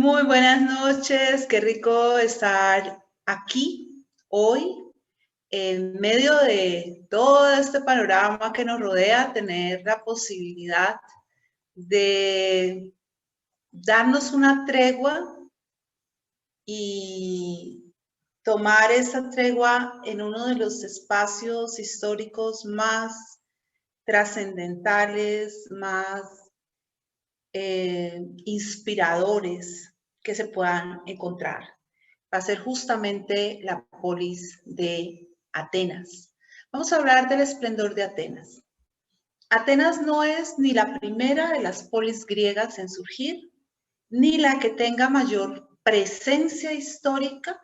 Muy buenas noches, qué rico estar aquí hoy en medio de todo este panorama que nos rodea, tener la posibilidad de darnos una tregua y tomar esa tregua en uno de los espacios históricos más trascendentales, más inspiradores que se puedan encontrar. Va a ser justamente la polis de Atenas. Vamos a hablar del esplendor de Atenas. Atenas no es ni la primera de las polis griegas en surgir, ni la que tenga mayor presencia histórica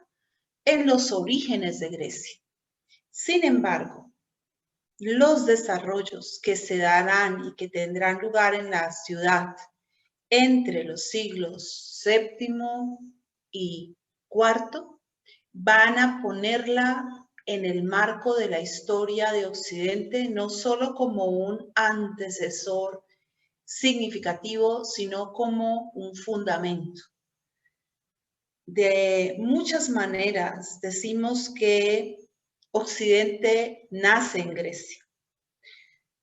en los orígenes de Grecia. Sin embargo, los desarrollos que se darán y que tendrán lugar en la ciudad entre los siglos VII y IV van a ponerla en el marco de la historia de Occidente, no solo como un antecesor significativo, sino como un fundamento. De muchas maneras decimos que Occidente nace en Grecia.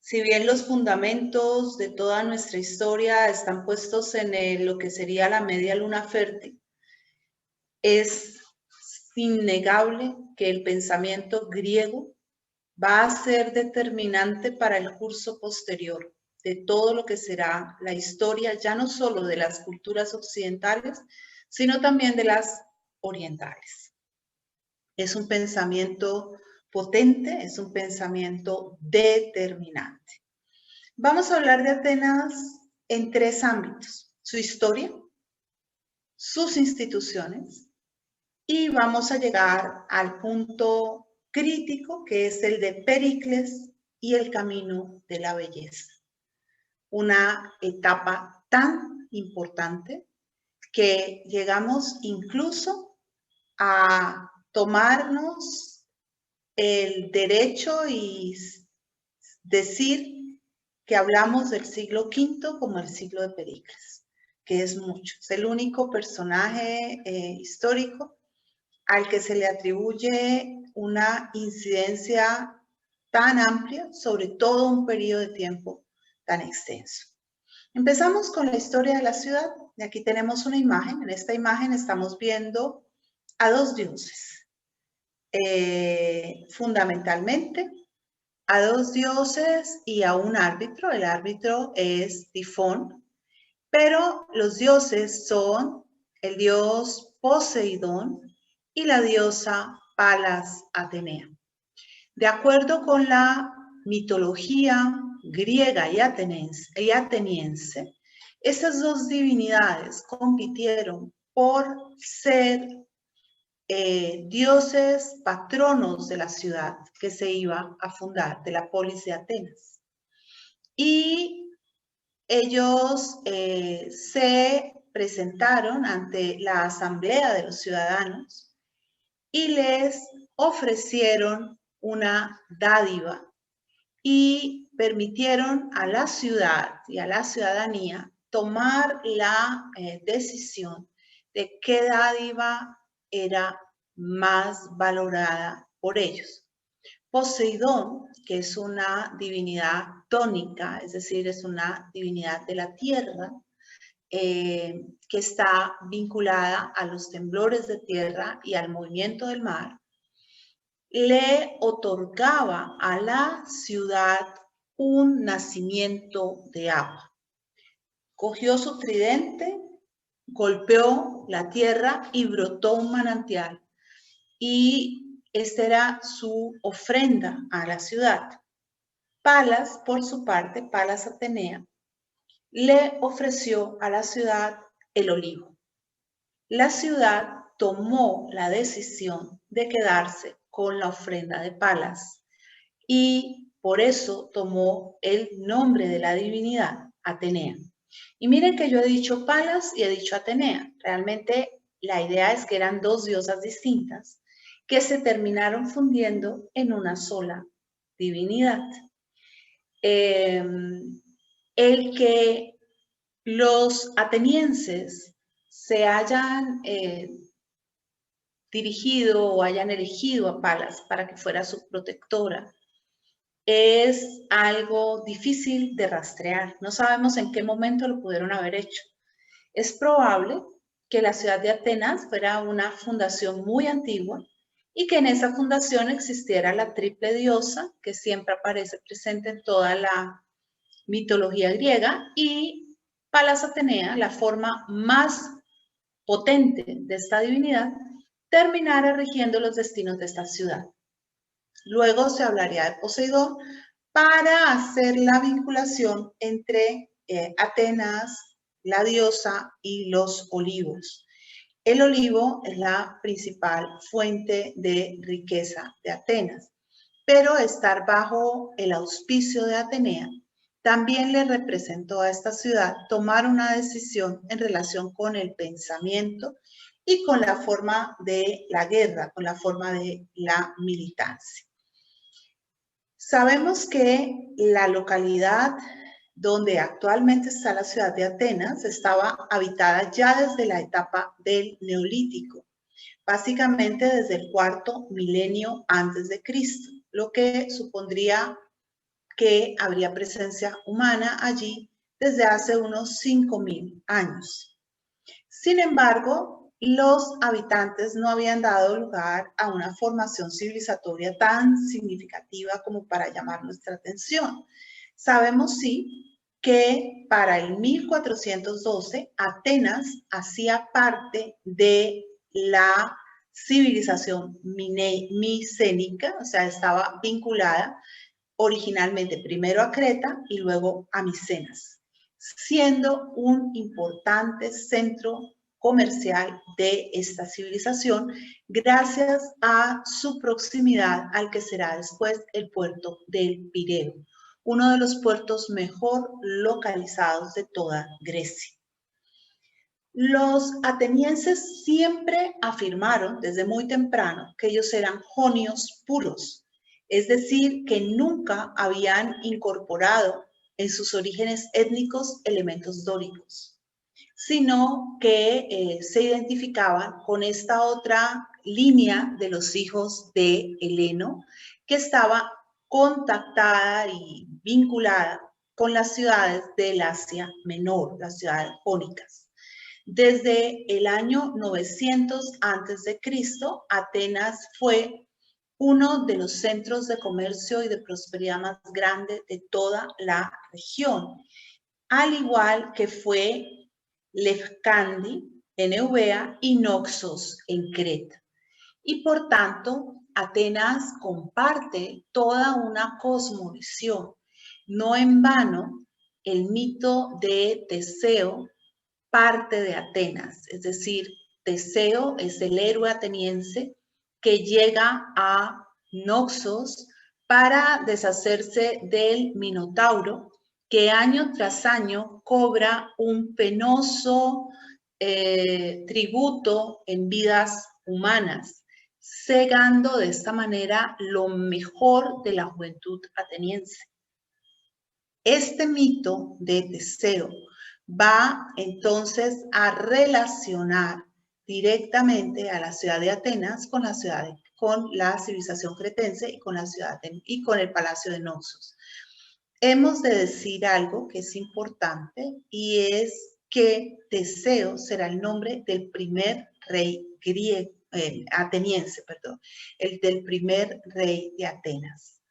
Si bien los fundamentos de toda nuestra historia están puestos en lo que sería la media luna fértil, es innegable que el pensamiento griego va a ser determinante para el curso posterior de todo lo que será la historia, ya no solo de las culturas occidentales, sino también de las orientales. Es un pensamiento potente, es un pensamiento determinante. Vamos a hablar de Atenas en tres ámbitos: su historia, sus instituciones, y vamos a llegar al punto crítico, que es el de Pericles y el camino de la belleza. Una etapa tan importante que llegamos incluso a tomarnos el derecho y decir que hablamos del siglo V como el siglo de Pericles, que es mucho. Es el único personaje histórico al que se le atribuye una incidencia tan amplia sobre todo un periodo de tiempo tan extenso. Empezamos con la historia de la ciudad, y aquí tenemos una imagen. En esta imagen estamos viendo a dos dioses, fundamentalmente a dos dioses y a un árbitro. El árbitro es Tifón, pero los dioses son el dios Poseidón y la diosa Palas Atenea. De acuerdo con la mitología griega y ateniense, esas dos divinidades compitieron por ser dioses patronos de la ciudad que se iba a fundar, de la polis de Atenas. Y ellos se presentaron ante la asamblea de los ciudadanos y les ofrecieron una dádiva y permitieron a la ciudad y a la ciudadanía tomar la decisión de qué dádiva era más valorada por ellos. Poseidón, que es una divinidad tónica, es decir, es una divinidad de la tierra, que está vinculada a los temblores de tierra y al movimiento del mar, le otorgaba a la ciudad un nacimiento de agua. Cogió su tridente, golpeó la tierra y brotó un manantial. Y esta era su ofrenda a la ciudad. Palas, por su parte, Palas Atenea, le ofreció a la ciudad el olivo. La ciudad tomó la decisión de quedarse con la ofrenda de Palas y por eso tomó el nombre de la divinidad, Atenea. Y miren que yo he dicho Palas y he dicho Atenea. Realmente la idea es que eran dos diosas distintas que se terminaron fundiendo en una sola divinidad. El que los atenienses se hayan dirigido o hayan elegido a Palas para que fuera su protectora es algo difícil de rastrear. No sabemos en qué momento lo pudieron haber hecho. Es probable que la ciudad de Atenas fuera una fundación muy antigua y que en esa fundación existiera la triple diosa que siempre aparece presente en toda la mitología griega, y Palas Atenea, la forma más potente de esta divinidad, terminara rigiendo los destinos de esta ciudad. Luego se hablaría de Poseidón para hacer la vinculación entre Atenas, la diosa, y los olivos. El olivo es la principal fuente de riqueza de Atenas, pero estar bajo el auspicio de Atenea también le representó a esta ciudad tomar una decisión en relación con el pensamiento y con la forma de la guerra, con la forma de la militancia. Sabemos que la localidad donde actualmente está la ciudad de Atenas estaba habitada ya desde la etapa del Neolítico, básicamente desde el cuarto milenio antes de Cristo, lo que supondría que habría presencia humana allí desde hace unos 5.000 años. Sin embargo, los habitantes no habían dado lugar a una formación civilizatoria tan significativa como para llamar nuestra atención. Sabemos, sí, que para el 1412 Atenas hacía parte de la civilización micénica, o sea, estaba vinculada originalmente primero a Creta y luego a Micenas, siendo un importante centro comercial de esta civilización gracias a su proximidad al que será después el puerto del Pireo, uno de los puertos mejor localizados de toda Grecia. Los atenienses siempre afirmaron desde muy temprano que ellos eran jonios puros, es decir, que nunca habían incorporado en sus orígenes étnicos elementos dóricos, sino que se identificaban con esta otra línea de los hijos de Heleno, que estaba contactada y vinculada con las ciudades del Asia Menor, las ciudades jónicas. Desde el año 900 a.C., Atenas fue uno de los centros de comercio y de prosperidad más grande de toda la región, al igual que fue Lefkandi en Eubea y Noxos en Creta. Y por tanto, Atenas comparte toda una cosmovisión. No en vano, el mito de Teseo parte de Atenas, es decir, Teseo es el héroe ateniense que llega a Noxos para deshacerse del Minotauro, que año tras año cobra un penoso tributo en vidas humanas, cegando de esta manera lo mejor de la juventud ateniense. Este mito de Teseo va entonces a relacionar directamente a la ciudad de Atenas con la civilización cretense y con la ciudad y con el palacio de Noxos. Hemos de decir algo que es importante, y es que Teseo será el nombre del primer rey griego, ateniense, perdón, el del primer rey de Atenas.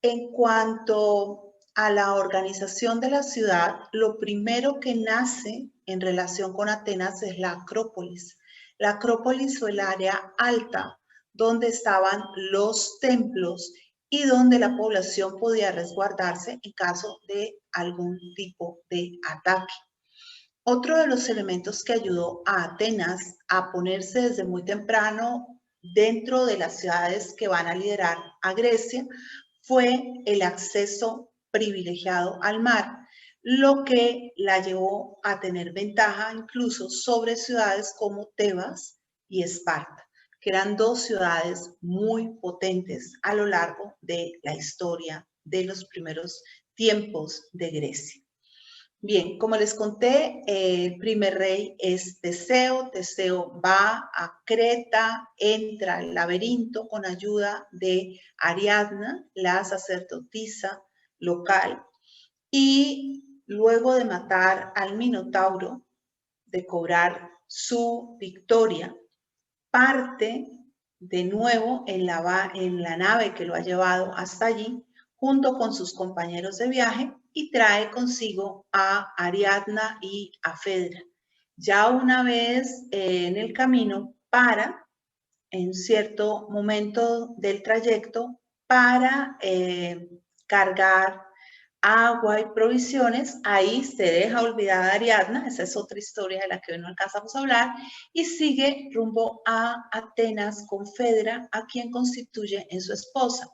En cuanto a la organización de la ciudad, lo primero que nace en relación con Atenas es la Acrópolis. La Acrópolis fue el área alta donde estaban los templos y donde la población podía resguardarse en caso de algún tipo de ataque. Otro de los elementos que ayudó a Atenas a ponerse desde muy temprano dentro de las ciudades que van a liderar a Grecia fue el acceso privilegiado al mar, lo que la llevó a tener ventaja incluso sobre ciudades como Tebas y Esparta, que eran dos ciudades muy potentes a lo largo de la historia de los primeros tiempos de Grecia. Bien, como les conté, el primer rey es Teseo. Teseo va a Creta, entra al laberinto con ayuda de Ariadna, la sacerdotisa local, y luego de matar al Minotauro, de cobrar su victoria, parte de nuevo en la nave que lo ha llevado hasta allí, junto con sus compañeros de viaje, y trae consigo a Ariadna y a Fedra. Ya una vez en el camino, para en cierto momento del trayecto para cargar agua y provisiones. Ahí se deja olvidada Ariadna, esa es otra historia de la que hoy no alcanzamos a hablar, y sigue rumbo a Atenas con Fedra, a quien constituye en su esposa.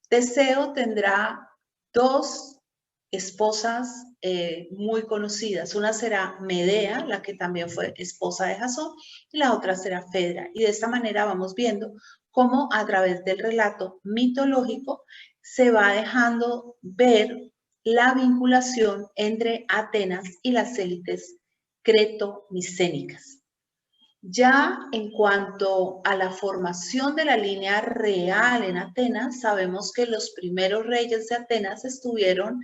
Teseo tendrá dos esposas muy conocidas. Una será Medea, la que también fue esposa de Jasón, y la otra será Fedra. Y de esta manera vamos viendo cómo a través del relato mitológico se va dejando ver la vinculación entre Atenas y las élites creto-micénicas. Ya en cuanto a la formación de la línea real en Atenas, sabemos que los primeros reyes de Atenas estuvieron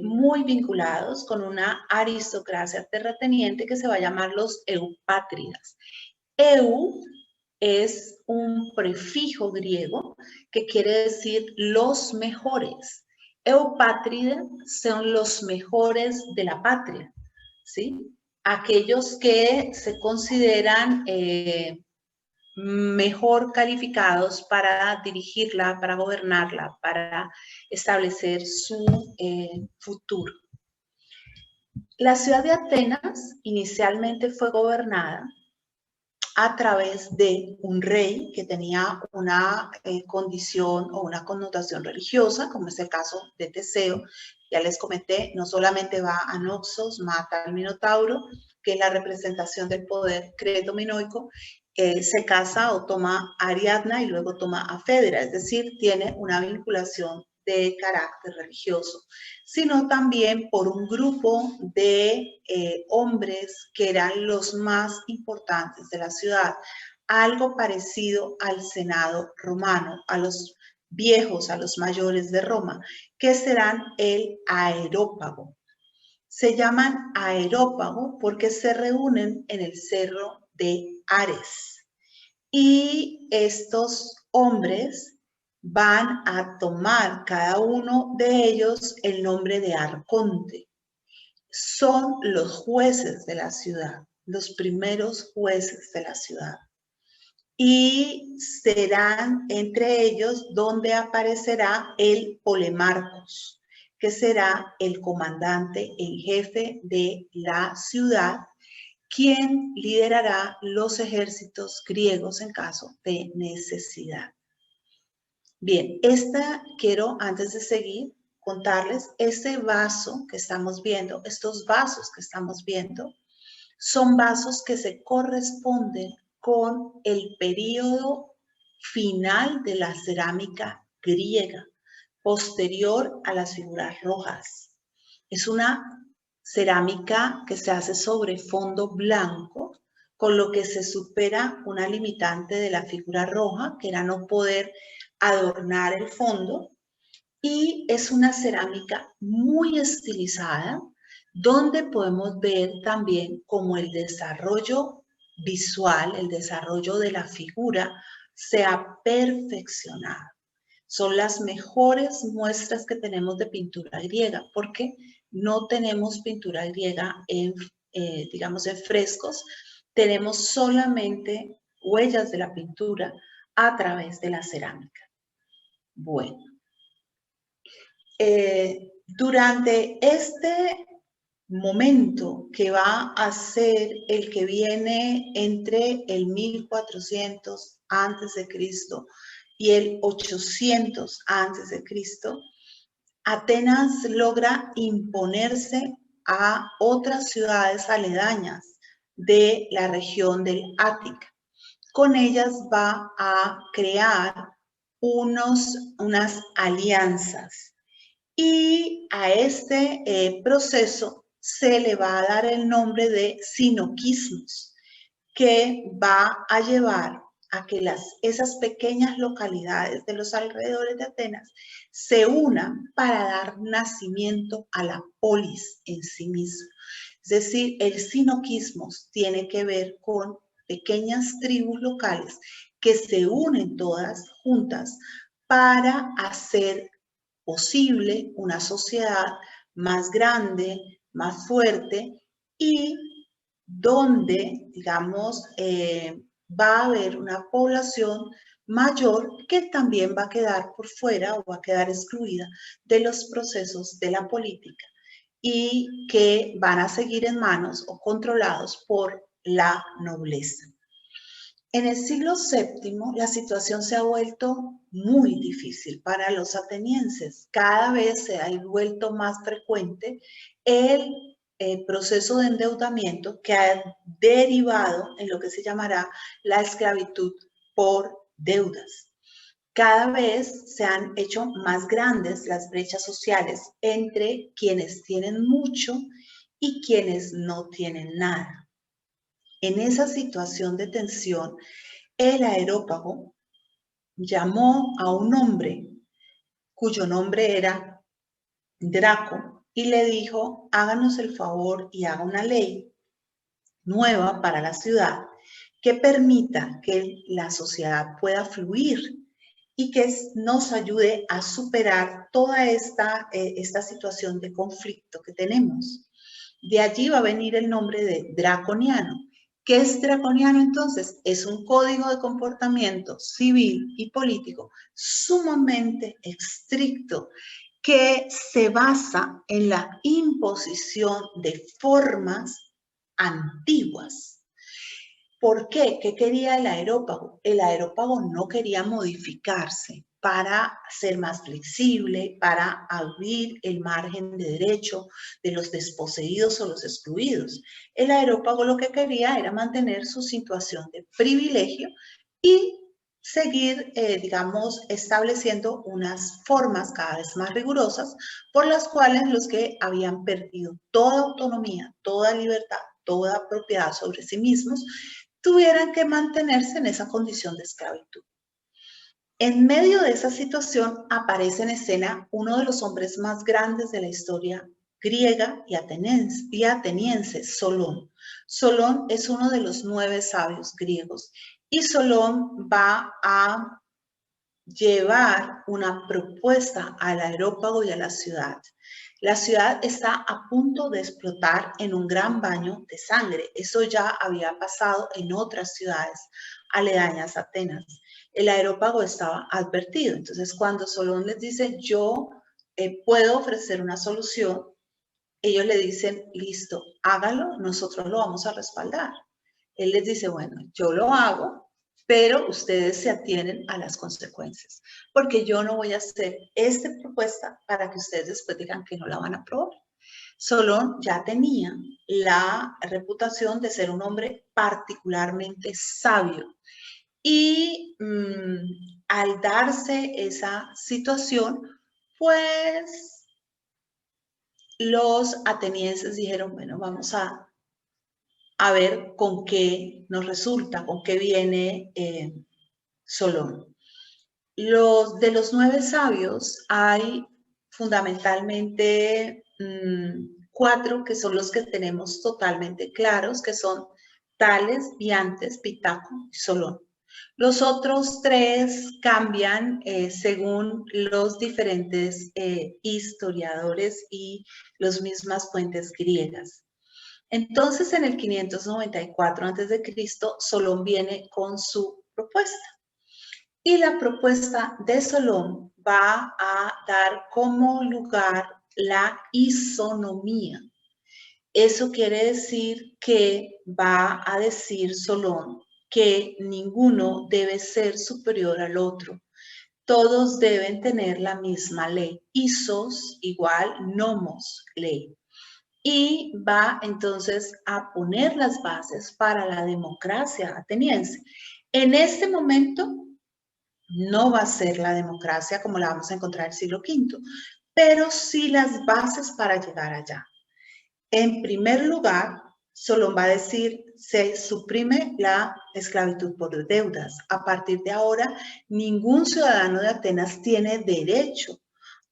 muy vinculados con una aristocracia terrateniente que se va a llamar los eupátridas. Eu es un prefijo griego que quiere decir los mejores. Eupátrida son los mejores de la patria, ¿sí? Aquellos que se consideran mejor calificados para dirigirla, para gobernarla, para establecer su futuro. La ciudad de Atenas inicialmente fue gobernada a través de un rey que tenía una condición o una connotación religiosa, como es el caso de Teseo. Ya les comenté, no solamente va a Noxos, mata al Minotauro, que es la representación del poder cretominoico, se casa o toma a Ariadna y luego toma a Fedra, es decir, tiene una vinculación de carácter religioso, sino también por un grupo de hombres que eran los más importantes de la ciudad, algo parecido al Senado romano, a los viejos, a los mayores de Roma, que serán el aerópago. Se llaman aerópago porque se reúnen en el cerro de Ares. Y estos hombres van a tomar cada uno de ellos el nombre de arconte. Son los jueces de la ciudad, los primeros jueces de la ciudad. Y serán entre ellos donde aparecerá el Polemarcos, que será el comandante en jefe de la ciudad, quien liderará los ejércitos griegos en caso de necesidad. Bien, quiero antes de seguir contarles, este vaso que estamos viendo, estos vasos que estamos viendo, son vasos que se corresponden con el periodo final de la cerámica griega, posterior a las figuras rojas. Es una cerámica que se hace sobre fondo blanco, con lo que se supera una limitante de la figura roja, que era no poder adornar el fondo, y es una cerámica muy estilizada, donde podemos ver también cómo el desarrollo visual, el desarrollo de la figura se ha perfeccionado. Son las mejores muestras que tenemos de pintura griega, porque no tenemos pintura griega digamos, en frescos, tenemos solamente huellas de la pintura a través de la cerámica. Bueno, durante este momento que va a ser el que viene entre el 1400 a.C. y el 800 a.C., Atenas logra imponerse a otras ciudades aledañas de la región del Ática. Con ellas va a crear unas alianzas. Y a este proceso se le va a dar el nombre de sinoquismos, que va a llevar a que esas pequeñas localidades de los alrededores de Atenas se unan para dar nacimiento a la polis en sí misma. Es decir, el sinoquismos tiene que ver con pequeñas tribus locales que se unen todas juntas para hacer posible una sociedad más grande, más fuerte y donde, digamos, va a haber una población mayor que también va a quedar por fuera o va a quedar excluida de los procesos de la política y que van a seguir en manos o controlados por la nobleza. En el siglo VII la situación se ha vuelto muy difícil para los atenienses. Cada vez se ha vuelto más frecuente el proceso de endeudamiento que ha derivado en lo que se llamará la esclavitud por deudas. Cada vez se han hecho más grandes las brechas sociales entre quienes tienen mucho y quienes no tienen nada. En esa situación de tensión, el Areópago llamó a un hombre cuyo nombre era Draco y le dijo, háganos el favor y haga una ley nueva para la ciudad que permita que la sociedad pueda fluir y que nos ayude a superar toda esta situación de conflicto que tenemos. De allí va a venir el nombre de draconiano. ¿Qué es draconiano entonces? Es un código de comportamiento civil y político sumamente estricto que se basa en la imposición de formas antiguas. ¿Por qué? ¿Qué quería el areópago? El areópago no quería modificarse para ser más flexible, para abrir el margen de derecho de los desposeídos o los excluidos. El areópago lo que quería era mantener su situación de privilegio y seguir, digamos, estableciendo unas formas cada vez más rigurosas por las cuales los que habían perdido toda autonomía, toda libertad, toda propiedad sobre sí mismos, tuvieran que mantenerse en esa condición de esclavitud. En medio de esa situación aparece en escena uno de los hombres más grandes de la historia griega y ateniense, Solón. Solón es uno de los 9 sabios griegos y Solón va a llevar una propuesta al Areópago y a la ciudad. La ciudad está a punto de explotar en un gran baño de sangre. Eso ya había pasado en otras ciudades aledañas a Atenas. El Areópago estaba advertido. Entonces, cuando Solón les dice, yo puedo ofrecer una solución, ellos le dicen, listo, hágalo, nosotros lo vamos a respaldar. Él les dice, bueno, yo lo hago, pero ustedes se atienen a las consecuencias, porque yo no voy a hacer esta propuesta para que ustedes después digan que no la van a aprobar. Solón ya tenía la reputación de ser un hombre particularmente sabio y al darse esa situación, pues los atenienses dijeron, bueno, vamos a ver con qué nos resulta, con qué viene Solón. De los 9 sabios hay fundamentalmente 4 que son los que tenemos totalmente claros, que son Tales, Biantes, Pitágoras y Solón. Los otros 3 cambian según los diferentes historiadores y las mismas fuentes griegas. Entonces, en el 594 a.C., Solón viene con su propuesta. Y la propuesta de Solón va a dar como lugar la isonomía. Eso quiere decir que va a decir Solón que ninguno debe ser superior al otro. Todos deben tener la misma ley. Isos igual nomos, ley. Y va entonces a poner las bases para la democracia ateniense. En este momento no va a ser la democracia como la vamos a encontrar en el siglo V, pero sí las bases para llegar allá. En primer lugar, Solón va a decir, se suprime la esclavitud por deudas. A partir de ahora, ningún ciudadano de Atenas tiene derecho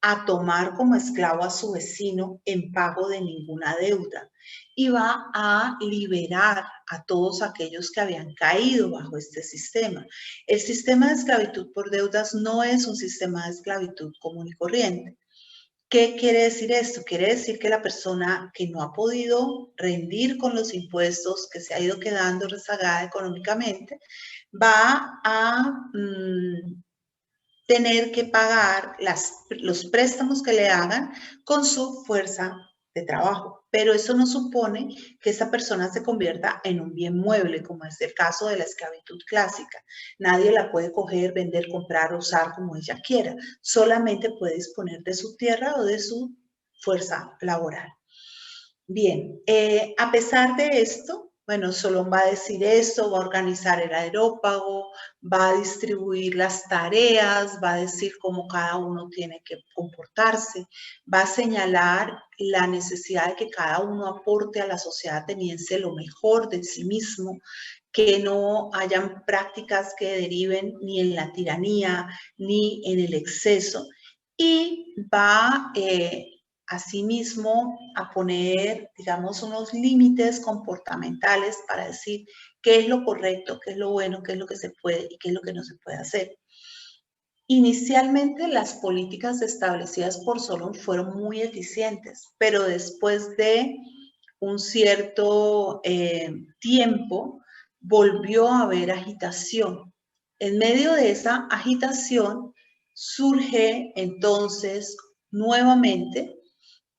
a tomar como esclavo a su vecino en pago de ninguna deuda. Y va a liberar a todos aquellos que habían caído bajo este sistema. El sistema de esclavitud por deudas no es un sistema de esclavitud común y corriente. ¿Qué quiere decir esto? Quiere decir que la persona que no ha podido rendir con los impuestos, que se ha ido quedando rezagada económicamente, va a tener que pagar los préstamos que le hagan con su fuerza de trabajo. Pero eso no supone que esa persona se convierta en un bien mueble, como es el caso de la esclavitud clásica. Nadie la puede coger, vender, comprar, usar como ella quiera. Solamente puede disponer de su tierra o de su fuerza laboral. Bien, a pesar de esto, bueno, Solón va a decir esto, va a organizar el aerópago, va a distribuir las tareas, va a decir cómo cada uno tiene que comportarse, va a señalar la necesidad de que cada uno aporte a la sociedad ateniense lo mejor de sí mismo, que no hayan prácticas que deriven ni en la tiranía ni en el exceso, y va asimismo a poner, digamos, unos límites comportamentales para decir qué es lo correcto, qué es lo bueno, qué es lo que se puede y qué es lo que no se puede hacer. Inicialmente las políticas establecidas por Solón fueron muy eficientes, pero después de un cierto tiempo volvió a haber agitación. En medio de esa agitación surge entonces nuevamente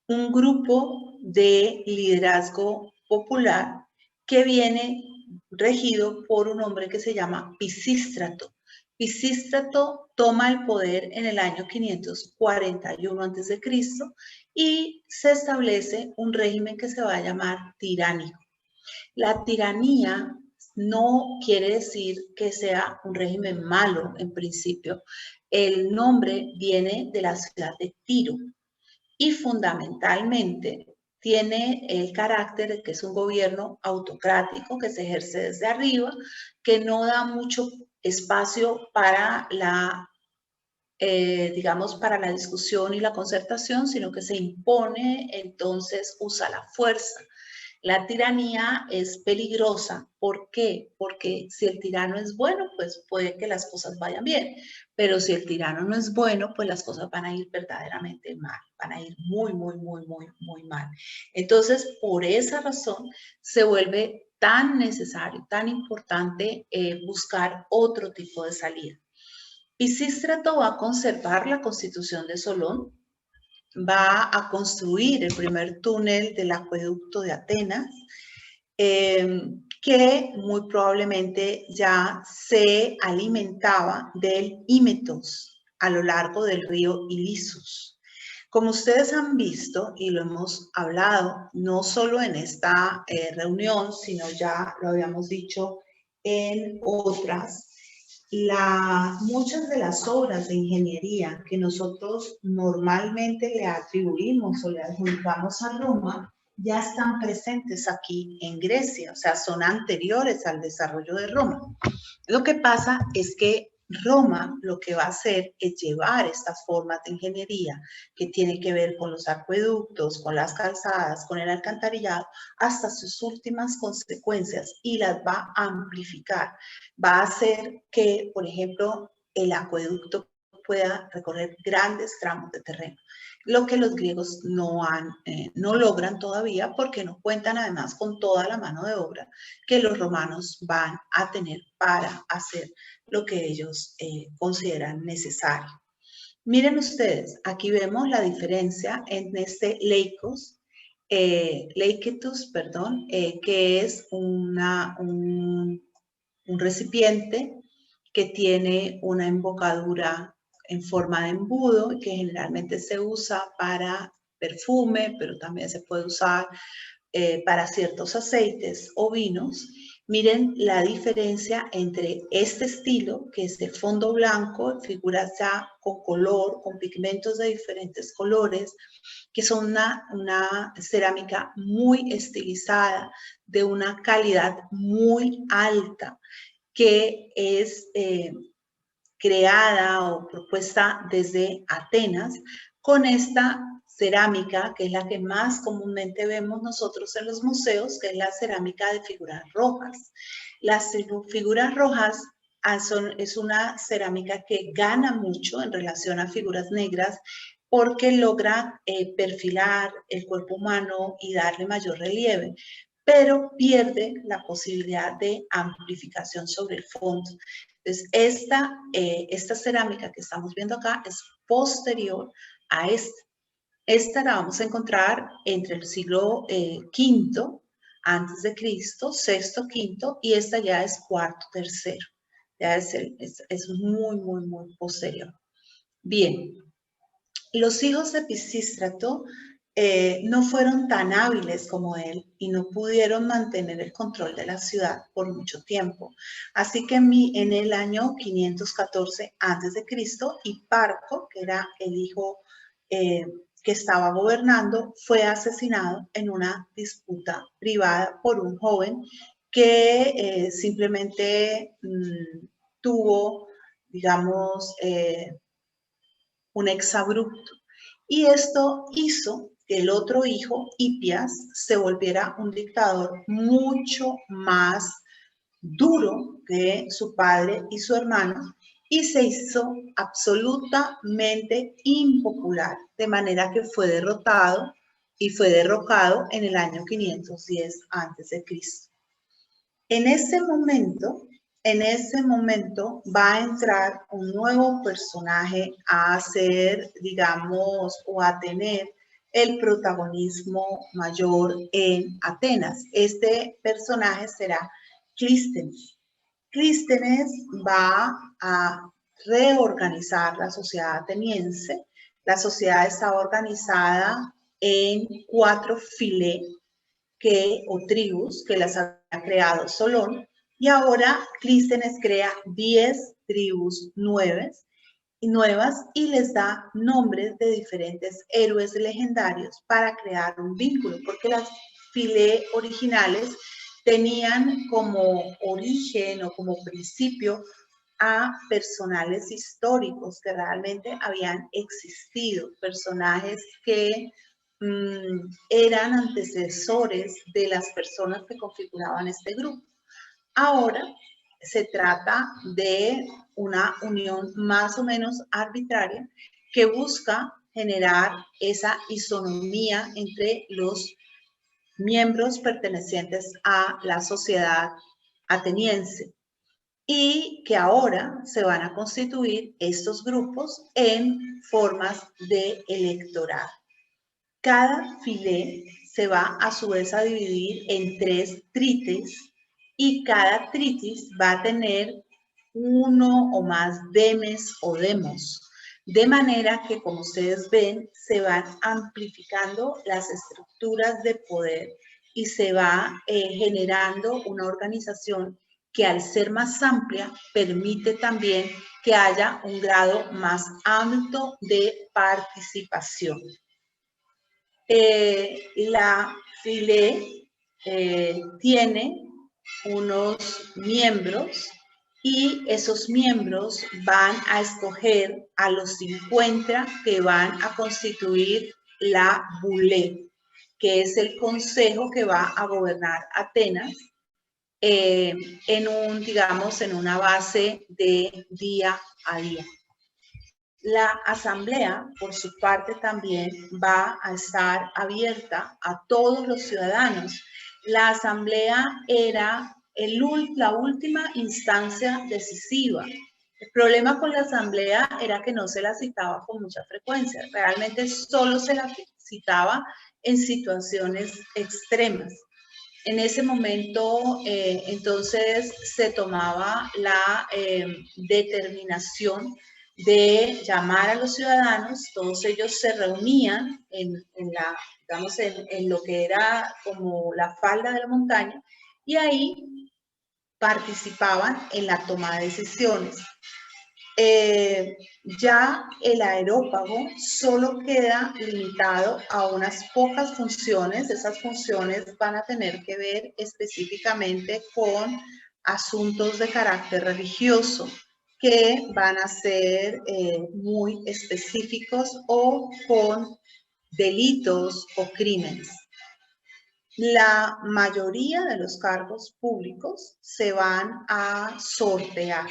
un grupo de liderazgo popular que viene regido por un hombre que se llama Pisístrato. Pisístrato toma el poder en el año 541 a.C. y se establece un régimen que se va a llamar tiránico. La tiranía no quiere decir que sea un régimen malo en principio. El nombre viene de la ciudad de Tiro, y fundamentalmente tiene el carácter de que es un gobierno autocrático que se ejerce desde arriba, que no da mucho espacio para la, digamos, para la discusión y la concertación, sino que se impone, entonces usa la fuerza. La tiranía es peligrosa. ¿Por qué? Porque si el tirano es bueno, pues puede que las cosas vayan bien. Pero si el tirano no es bueno, pues las cosas van a ir verdaderamente mal. Van a ir muy, muy, muy, muy, muy mal. Entonces, por esa razón, se vuelve tan necesario, tan importante buscar otro tipo de salida. Pisístrato va a conservar la constitución de Solón, va a construir el primer túnel del acueducto de Atenas, que muy probablemente ya se alimentaba del Ímetos a lo largo del río Ilisus. Como ustedes han visto y lo hemos hablado, no solo en esta reunión, sino ya lo habíamos dicho en otras, muchas de las obras de ingeniería que nosotros normalmente le atribuimos o le adjudicamos a Roma ya están presentes aquí en Grecia, o sea, son anteriores al desarrollo de Roma. Lo que pasa es que Roma lo que va a hacer es llevar estas formas de ingeniería que tienen que ver con los acueductos, con las calzadas, con el alcantarillado, hasta sus últimas consecuencias, y las va a amplificar. Va a hacer que, por ejemplo, el acueducto pueda recorrer grandes tramos de terreno, lo que los griegos no logran todavía, porque no cuentan además con toda la mano de obra que los romanos van a tener para hacer lo que ellos consideran necesario. Miren ustedes, aquí vemos la diferencia en este leikos, leiketus, perdón, que es un recipiente que tiene una embocadura en forma de embudo, que generalmente se usa para perfume, pero también se puede usar para ciertos aceites o vinos, Miren la diferencia entre este estilo, que es de fondo blanco, figuras ya con color, con pigmentos de diferentes colores, que son una cerámica muy estilizada, de una calidad muy alta, que es creada o propuesta desde Atenas, con esta cerámica, que es la que más comúnmente vemos nosotros en los museos, que es la cerámica de figuras rojas. Las figuras rojas es una cerámica que gana mucho en relación a figuras negras, porque logra perfilar el cuerpo humano y darle mayor relieve, pero pierde la posibilidad de amplificación sobre el fondo. Entonces, esta cerámica que estamos viendo acá es posterior a esta. Esta la vamos a encontrar entre el siglo V antes de Cristo, sexto, quinto, y esta ya es cuarto, tercero. Ya es muy, muy, muy posterior. Bien, los hijos de Pisístrato no fueron tan hábiles como él y no pudieron mantener el control de la ciudad por mucho tiempo. Así que en el año 514 a.C., Hiparco, que era el hijo que estaba gobernando, fue asesinado en una disputa privada por un joven que simplemente tuvo, digamos, un exabrupto. Y esto hizo que el otro hijo, Hipias, se volviera un dictador mucho más duro que su padre y su hermano, y se hizo absolutamente impopular, de manera que fue derrotado y fue derrocado en el año 510 a.C. En ese momento va a entrar un nuevo personaje a ser, digamos, o a tener el protagonismo mayor en Atenas. Este personaje será Clístenes. Clístenes va a reorganizar la sociedad ateniense. La sociedad estaba organizada en 4 filé o tribus que las había creado Solón, y ahora Clístenes crea 10 tribus nuevas y les da nombres de diferentes héroes legendarios para crear un vínculo, porque las filé originales tenían como origen o como principio a personajes históricos que realmente habían existido, personajes que eran antecesores de las personas que configuraban este grupo. Ahora se trata de una unión más o menos arbitraria que busca generar esa isonomía entre los miembros pertenecientes a la sociedad ateniense, y que ahora se van a constituir estos grupos en formas de electorado. Cada filé se va a su vez a dividir en 3 trites, y cada tritis va a tener uno o más demes o demos, de manera que, como ustedes ven, se van amplificando las estructuras de poder y se va generando una organización que, al ser más amplia, permite también que haya un grado más alto de participación. La filé tiene unos miembros, y esos miembros van a escoger a los 50 que van a constituir la bulé, que es el consejo que va a gobernar Atenas en una base de día a día. La asamblea, por su parte, también va a estar abierta a todos los ciudadanos. La asamblea era la última instancia decisiva. El problema con la asamblea era que no se la citaba con mucha frecuencia. Realmente solo se la citaba en situaciones extremas. En ese momento, entonces, se tomaba la determinación de llamar a los ciudadanos. Todos ellos se reunían en lo que era como la falda de la montaña, y ahí participaban en la toma de decisiones. Ya el aerópago solo queda limitado a unas pocas funciones. Esas funciones van a tener que ver específicamente con asuntos de carácter religioso que van a ser muy específicos o con delitos o crímenes. La mayoría de los cargos públicos se van a sortear.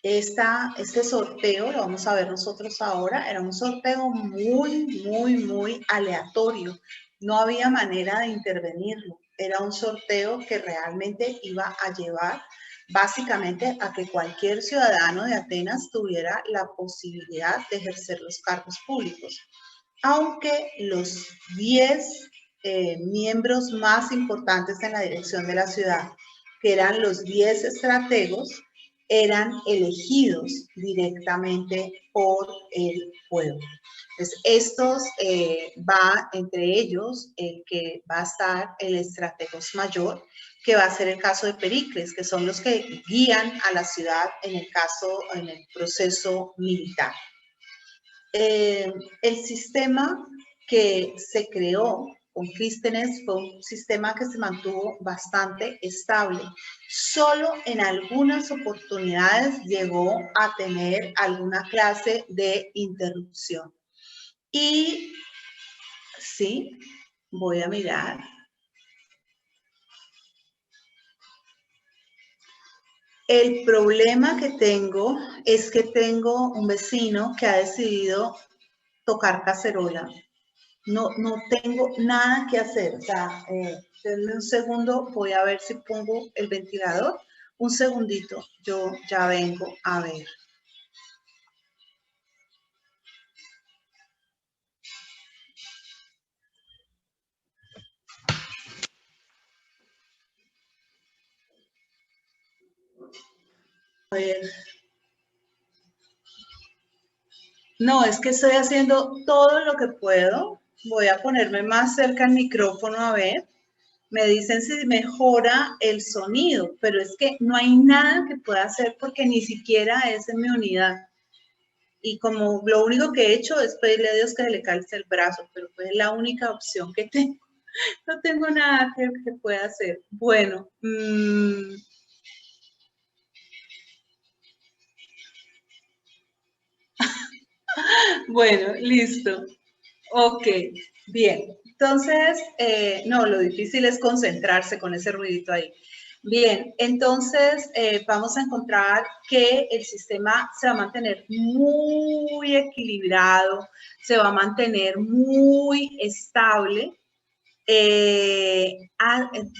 Este sorteo, lo vamos a ver nosotros ahora, era un sorteo muy aleatorio. No había manera de intervenirlo. Era un sorteo que realmente iba a llevar básicamente a que cualquier ciudadano de Atenas tuviera la posibilidad de ejercer los cargos públicos. Aunque los 10 miembros más importantes en la dirección de la ciudad, que eran los 10 estrategos, eran elegidos directamente por el pueblo. Entonces, estos va entre ellos el que va a estar el estrategos mayor, que va a ser el caso de Pericles, que son los que guían a la ciudad en el proceso militar. El sistema que se creó con Clístenes fue un sistema que se mantuvo bastante estable. Solo en algunas oportunidades llegó a tener alguna clase de interrupción. Y sí, voy a mirar. El problema que tengo es que tengo un vecino que ha decidido tocar cacerola. No tengo nada que hacer. O sea, denme un segundo, voy a ver si pongo el ventilador. Un segundito, yo ya vengo a ver. A ver. No, es que estoy haciendo todo lo que puedo. Voy a ponerme más cerca al micrófono a ver. Me dicen si mejora el sonido, pero es que no hay nada que pueda hacer porque ni siquiera es en mi unidad. Y como lo único que he hecho es pedirle a Dios que le calce el brazo, pero pues es la única opción que tengo. No tengo nada que pueda hacer. Bueno, bueno, listo. Ok, bien. Entonces, no, lo difícil es concentrarse con ese ruidito ahí. Bien, entonces vamos a encontrar que el sistema se va a mantener muy equilibrado, se va a mantener muy estable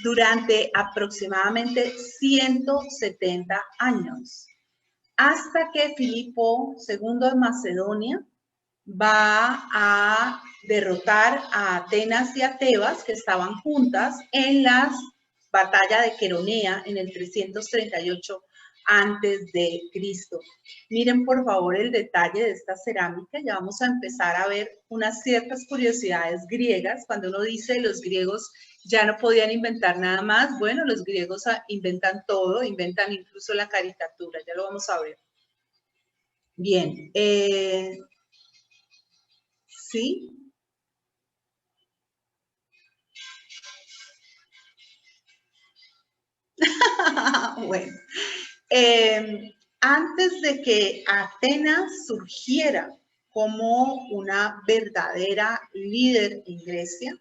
durante aproximadamente 170 años, hasta que Filipo II de Macedonia va a derrotar a Atenas y a Tebas, que estaban juntas en la batalla de Queronea en el 338 antes de Cristo. Miren por favor el detalle de esta cerámica. Ya vamos a empezar a ver unas ciertas curiosidades griegas. Cuando uno dice los griegos ya no podían inventar nada más, bueno, los griegos inventan todo, inventan incluso la caricatura, ya lo vamos a ver. Bien, ¿sí? Bueno, antes de que Atenas surgiera como una verdadera líder en Grecia,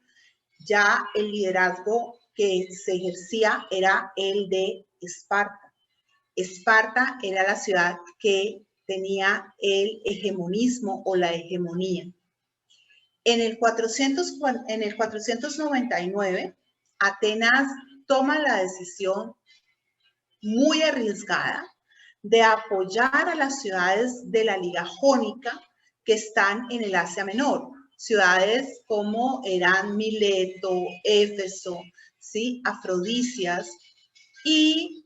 ya el liderazgo que se ejercía era el de Esparta. Esparta era la ciudad que tenía el hegemonismo o la hegemonía. En el 499, Atenas toma la decisión muy arriesgada de apoyar a las ciudades de la Liga Jónica que están en el Asia Menor. Ciudades como eran Mileto, Éfeso, ¿sí? Afrodisias, y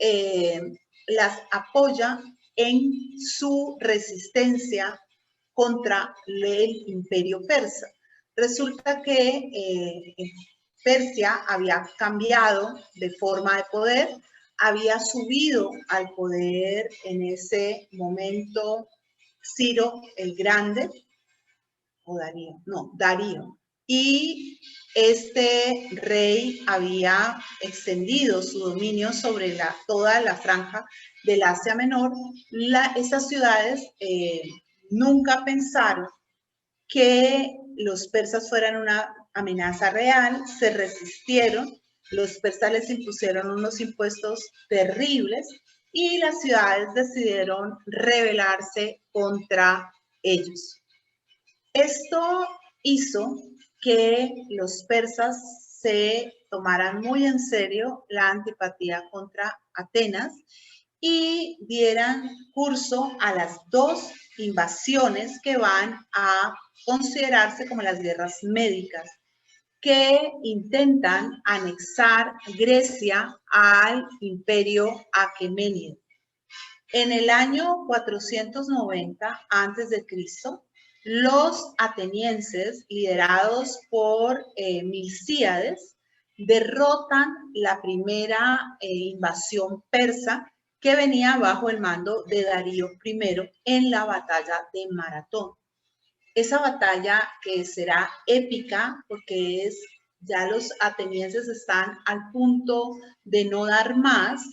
las apoya en su resistencia contra el imperio persa. Resulta que Persia había cambiado de forma de poder, había subido al poder en ese momento Ciro el Grande, o Darío, no, Darío. Y este rey había extendido su dominio sobre toda la franja del Asia Menor. Estas ciudades nunca pensaron que los persas fueran una amenaza real, se resistieron, los persas les impusieron unos impuestos terribles y las ciudades decidieron rebelarse contra ellos. Esto hizo que los persas se tomaran muy en serio la antipatía contra Atenas y dieran curso a las dos invasiones que van a considerarse como las guerras médicas, que intentan anexar Grecia al imperio aqueménido. En el año 490 a.C., los atenienses, liderados por Milcíades, derrotan la primera invasión persa que venía bajo el mando de Darío I en la batalla de Maratón. Esa batalla que será épica porque ya los atenienses están al punto de no dar más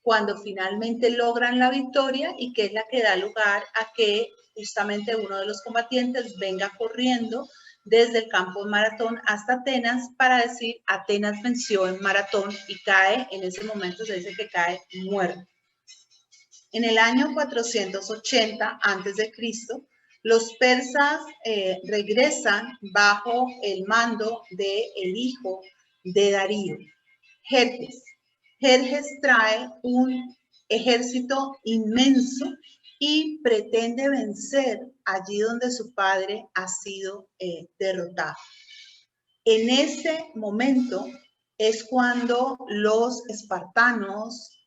cuando finalmente logran la victoria y que es la que da lugar a que justamente uno de los combatientes venga corriendo desde el campo de Maratón hasta Atenas para decir Atenas venció en Maratón y cae, en ese momento se dice que cae muerto. En el año 480 a.C., los persas regresan bajo el mando del hijo de Darío, Jerjes. Jerjes trae un ejército inmenso y pretende vencer allí donde su padre ha sido derrotado. En ese momento es cuando los espartanos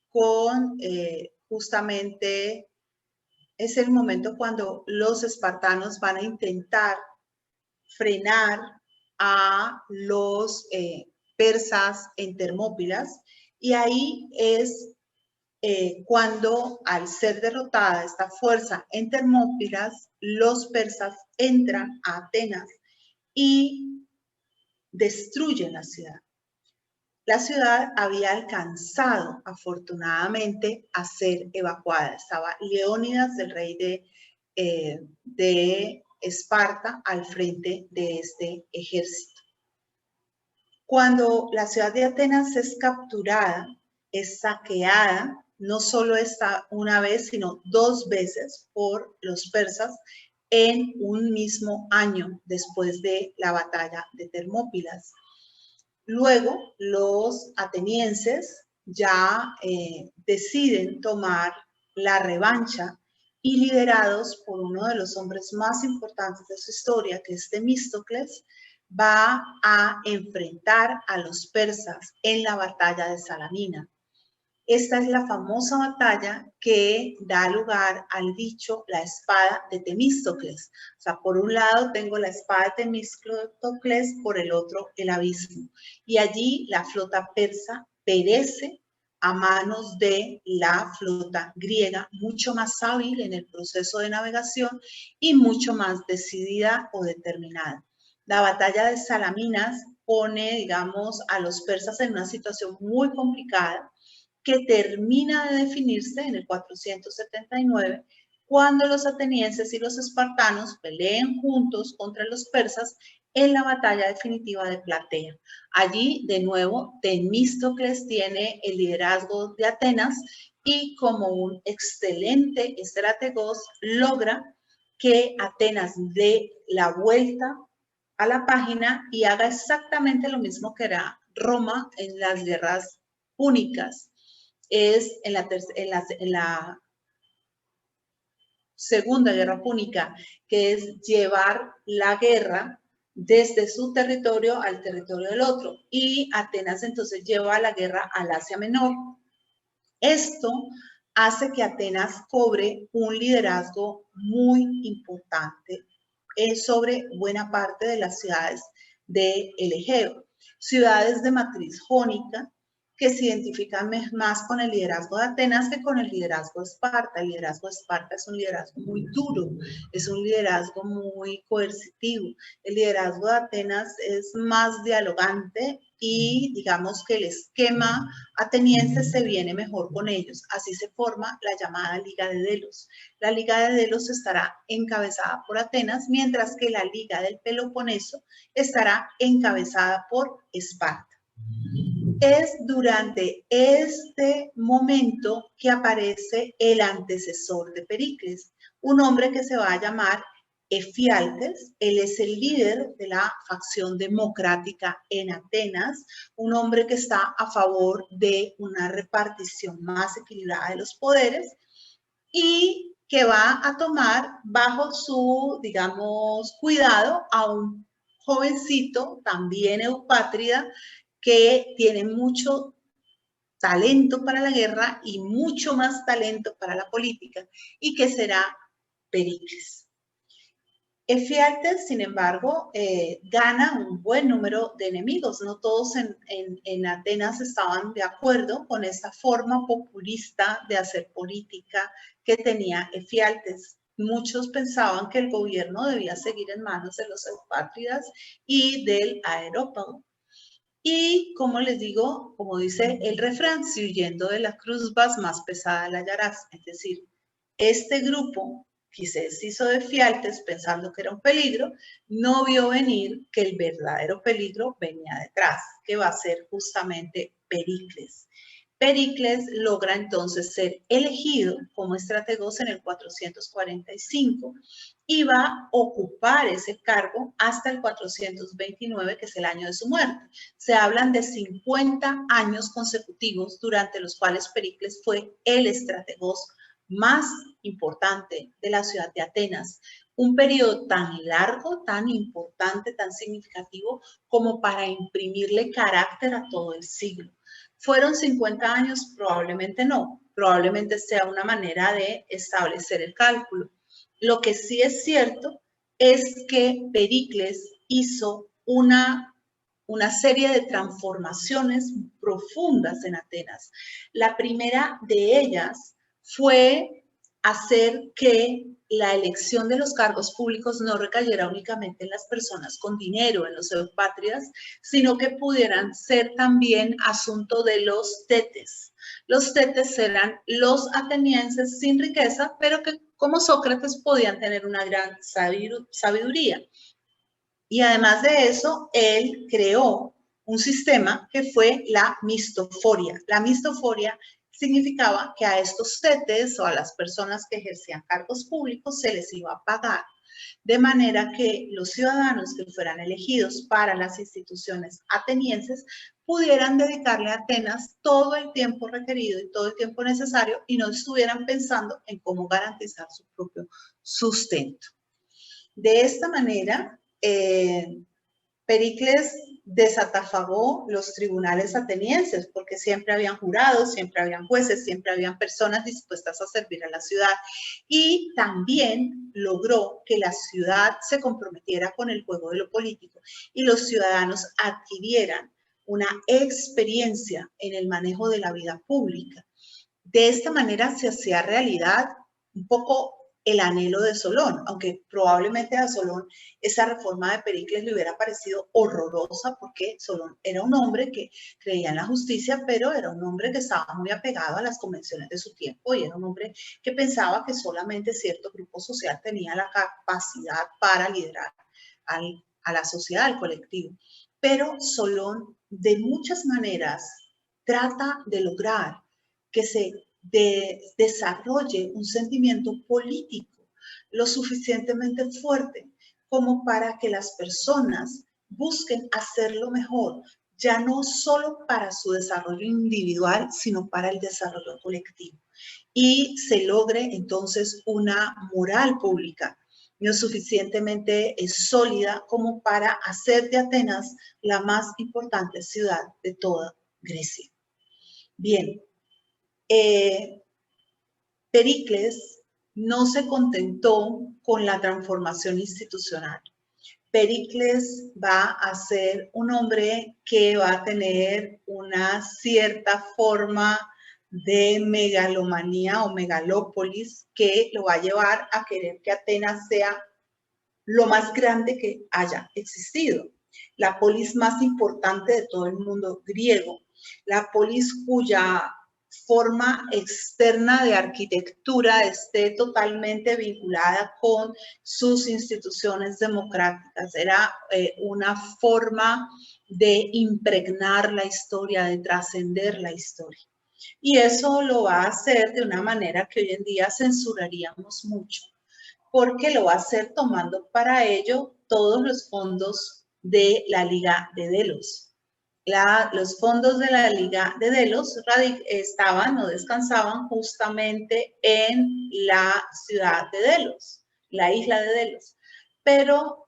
justamente es el momento cuando los espartanos van a intentar frenar a los persas en Termópilas y ahí es cuando al ser derrotada esta fuerza en Termópilas, los persas entran a Atenas y destruyen la ciudad. La ciudad había alcanzado, afortunadamente, a ser evacuada. Estaba Leónidas, el rey de Esparta, al frente de este ejército. Cuando la ciudad de Atenas es capturada, es saqueada, no solo una vez, sino dos veces por los persas en un mismo año después de la batalla de Termópilas. Luego, los atenienses ya deciden tomar la revancha y liderados por uno de los hombres más importantes de su historia, que es Temístocles, va a enfrentar a los persas en la batalla de Salamina. Esta es la famosa batalla que da lugar al dicho la espada de Temístocles. O sea, por un lado tengo la espada de Temístocles, por el otro el abismo. Y allí la flota persa perece a manos de la flota griega, mucho más hábil en el proceso de navegación y mucho más decidida o determinada. La batalla de Salaminas pone, digamos, a los persas en una situación muy complicada, que termina de definirse en el 479, cuando los atenienses y los espartanos peleen juntos contra los persas en la batalla definitiva de Platea. Allí, de nuevo, Temístocles tiene el liderazgo de Atenas y como un excelente estratego logra que Atenas dé la vuelta a la página y haga exactamente lo mismo que era Roma en las guerras púnicas. Es en la Segunda Guerra Púnica, que es llevar la guerra desde su territorio al territorio del otro. Y Atenas entonces lleva la guerra al Asia Menor. Esto hace que Atenas cobre un liderazgo muy importante sobre buena parte de las ciudades del Egeo. Ciudades de matriz jónica, que se identifican más con el liderazgo de Atenas que con el liderazgo de Esparta. El liderazgo de Esparta es un liderazgo muy duro, es un liderazgo muy coercitivo. El liderazgo de Atenas es más dialogante y digamos que el esquema ateniense se viene mejor con ellos. Así se forma la llamada Liga de Delos. La Liga de Delos estará encabezada por Atenas, mientras que la Liga del Peloponeso estará encabezada por Esparta. Es durante este momento que aparece el antecesor de Pericles, un hombre que se va a llamar Efialtes. Él es el líder de la facción democrática en Atenas, un hombre que está a favor de una repartición más equilibrada de los poderes y que va a tomar bajo su, digamos, cuidado a un jovencito, también eupátrida, que tiene mucho talento para la guerra y mucho más talento para la política, y que será Pericles. Efialtes, sin embargo, gana un buen número de enemigos. No todos en Atenas estaban de acuerdo con esta forma populista de hacer política que tenía Efialtes. Muchos pensaban que el gobierno debía seguir en manos de los eupátridas y del Areópago. Y como les digo, como dice el refrán, si huyendo de la cruz vas, más pesada la hallarás. Es decir, este grupo que se deshizo de Efialtes pensando que era un peligro, no vio venir que el verdadero peligro venía detrás, que va a ser justamente Pericles. Pericles logra entonces ser elegido como estrategos en el 445 y va a ocupar ese cargo hasta el 429, que es el año de su muerte. Se hablan de 50 años consecutivos durante los cuales Pericles fue el estrategos más importante de la ciudad de Atenas. Un periodo tan largo, tan importante, tan significativo como para imprimirle carácter a todo el siglo. ¿Fueron 50 años? Probablemente no. Probablemente sea una manera de establecer el cálculo. Lo que sí es cierto es que Pericles hizo una serie de transformaciones profundas en Atenas. La primera de ellas fue hacer que la elección de los cargos públicos no recayera únicamente en las personas con dinero, en los eupátridas, sino que pudieran ser también asunto de los tetes. Los tetes eran los atenienses sin riqueza, pero que como Sócrates podían tener una gran sabiduría. Y además de eso, él creó un sistema que fue la mistoforia. La mistoforia significaba que a estos tetes o a las personas que ejercían cargos públicos se les iba a pagar, de manera que los ciudadanos que fueran elegidos para las instituciones atenienses pudieran dedicarle a Atenas todo el tiempo requerido y todo el tiempo necesario y no estuvieran pensando en cómo garantizar su propio sustento. De esta manera, Pericles desatafagó los tribunales atenienses porque siempre habían jurados, siempre habían jueces, siempre habían personas dispuestas a servir a la ciudad, y también logró que la ciudad se comprometiera con el juego de lo político y los ciudadanos adquirieran una experiencia en el manejo de la vida pública. De esta manera se hacía realidad un poco el anhelo de Solón, aunque probablemente a Solón esa reforma de Pericles le hubiera parecido horrorosa porque Solón era un hombre que creía en la justicia, pero era un hombre que estaba muy apegado a las convenciones de su tiempo y era un hombre que pensaba que solamente cierto grupo social tenía la capacidad para liderar a la sociedad, al colectivo. Pero Solón de muchas maneras trata de lograr que se desarrolle un sentimiento político lo suficientemente fuerte como para que las personas busquen hacerlo mejor, ya no solo para su desarrollo individual, sino para el desarrollo colectivo. Y se logre entonces una moral pública lo suficientemente sólida como para hacer de Atenas la más importante ciudad de toda Grecia. Bien, Pericles no se contentó con la transformación institucional. Pericles va a ser un hombre que va a tener una cierta forma de megalomanía o megalópolis que lo va a llevar a querer que Atenas sea lo más grande que haya existido, la polis más importante de todo el mundo griego, la polis cuya forma externa de arquitectura esté totalmente vinculada con sus instituciones democráticas. Era una forma de impregnar la historia, de trascender la historia. Y eso lo va a hacer de una manera que hoy en día censuraríamos mucho, porque lo va a hacer tomando para ello todos los fondos de la Liga de Delos. Los fondos de la Liga de Delos estaban o descansaban justamente en la ciudad de Delos, la isla de Delos, pero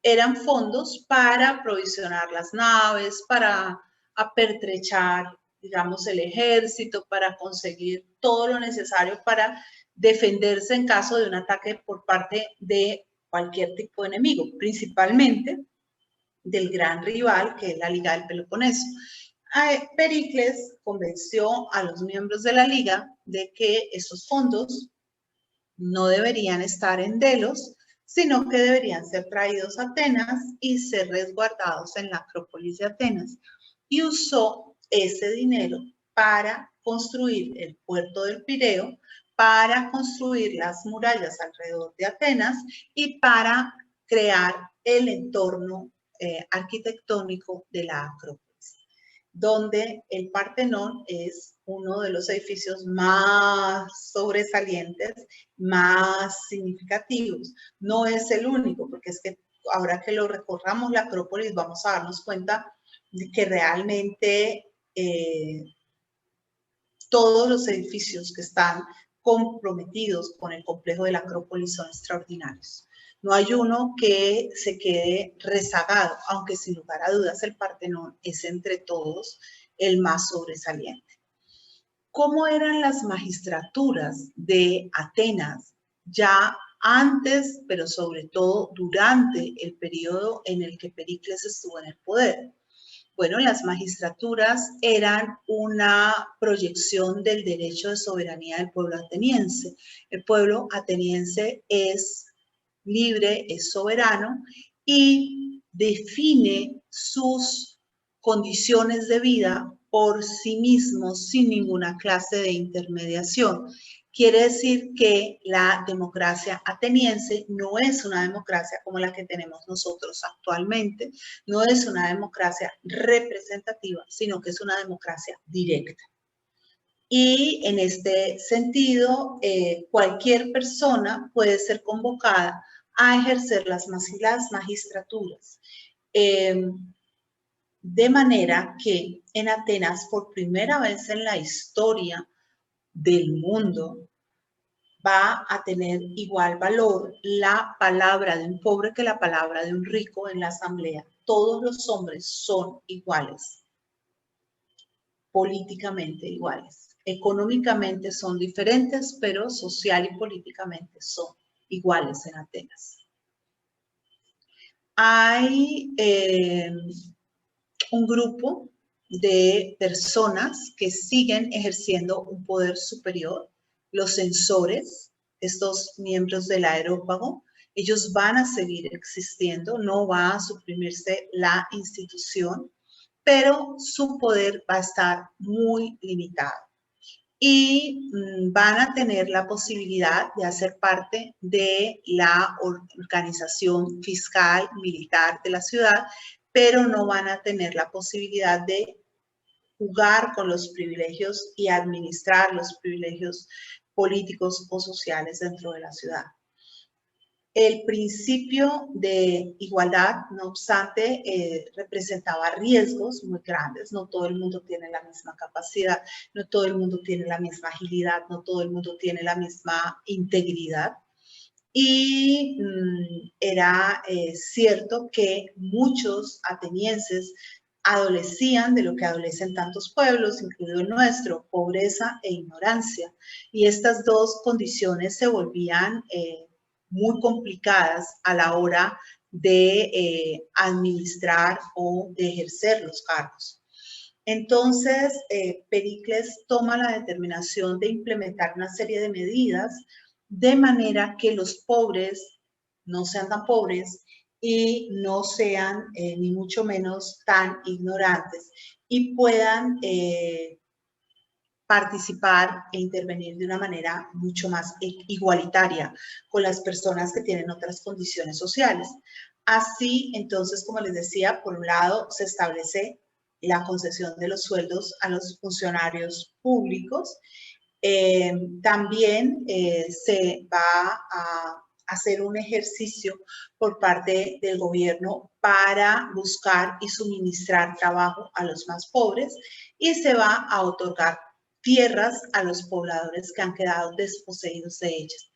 eran fondos para provisionar las naves, para apertrechar, digamos, el ejército, para conseguir todo lo necesario para defenderse en caso de un ataque por parte de cualquier tipo de enemigo, principalmente del gran rival que es la Liga del Peloponeso. Pericles convenció a los miembros de la Liga de que esos fondos no deberían estar en Delos, sino que deberían ser traídos a Atenas y ser resguardados en la Acrópolis de Atenas. Y usó ese dinero para construir el puerto del Pireo, para construir las murallas alrededor de Atenas y para crear el entorno arquitectónico de la Acrópolis, donde el Partenón es uno de los edificios más sobresalientes, más significativos. No es el único, porque es que ahora que lo recorramos la Acrópolis vamos a darnos cuenta de que realmente todos los edificios que están comprometidos con el complejo de la Acrópolis son extraordinarios. No hay uno que se quede rezagado, aunque sin lugar a dudas el Partenón es entre todos el más sobresaliente. ¿Cómo eran las magistraturas de Atenas ya antes, pero sobre todo durante el periodo en el que Pericles estuvo en el poder? Bueno, las magistraturas eran una proyección del derecho de soberanía del pueblo ateniense. El pueblo ateniense es libre, es soberano y define sus condiciones de vida por sí mismo sin ninguna clase de intermediación. Quiere decir que la democracia ateniense no es una democracia como la que tenemos nosotros actualmente, no es una democracia representativa, sino que es una democracia directa. Y en este sentido, cualquier persona puede ser convocada a ejercer las magistraturas. De manera que en Atenas, por primera vez en la historia del mundo, va a tener igual valor la palabra de un pobre que la palabra de un rico en la asamblea. Todos los hombres son iguales, políticamente iguales. Económicamente son diferentes, pero social y políticamente son iguales en Atenas. Hay un grupo de personas que siguen ejerciendo un poder superior, los censores, estos miembros del aerópago, ellos van a seguir existiendo, no va a suprimirse la institución, pero su poder va a estar muy limitado. Y van a tener la posibilidad de hacer parte de la organización fiscal militar de la ciudad, pero no van a tener la posibilidad de jugar con los privilegios y administrar los privilegios políticos o sociales dentro de la ciudad. El principio de igualdad, no obstante, representaba riesgos muy grandes. No todo el mundo tiene la misma capacidad, no todo el mundo tiene la misma agilidad, no todo el mundo tiene la misma integridad. Y era cierto que muchos atenienses adolecían de lo que adolecen tantos pueblos, incluido el nuestro, pobreza e ignorancia. Y estas dos condiciones se volvían muy complicadas a la hora de administrar o de ejercer los cargos. Entonces, Pericles toma la determinación de implementar una serie de medidas de manera que los pobres no sean tan pobres y no sean ni mucho menos tan ignorantes y puedan participar e intervenir de una manera mucho más igualitaria con las personas que tienen otras condiciones sociales. Así, entonces, como les decía, por un lado se establece la concesión de los sueldos a los funcionarios públicos. También se va a hacer un ejercicio por parte del gobierno para buscar y suministrar trabajo a los más pobres y se va a otorgar tierras a los pobladores que han quedado desposeídos de ellas.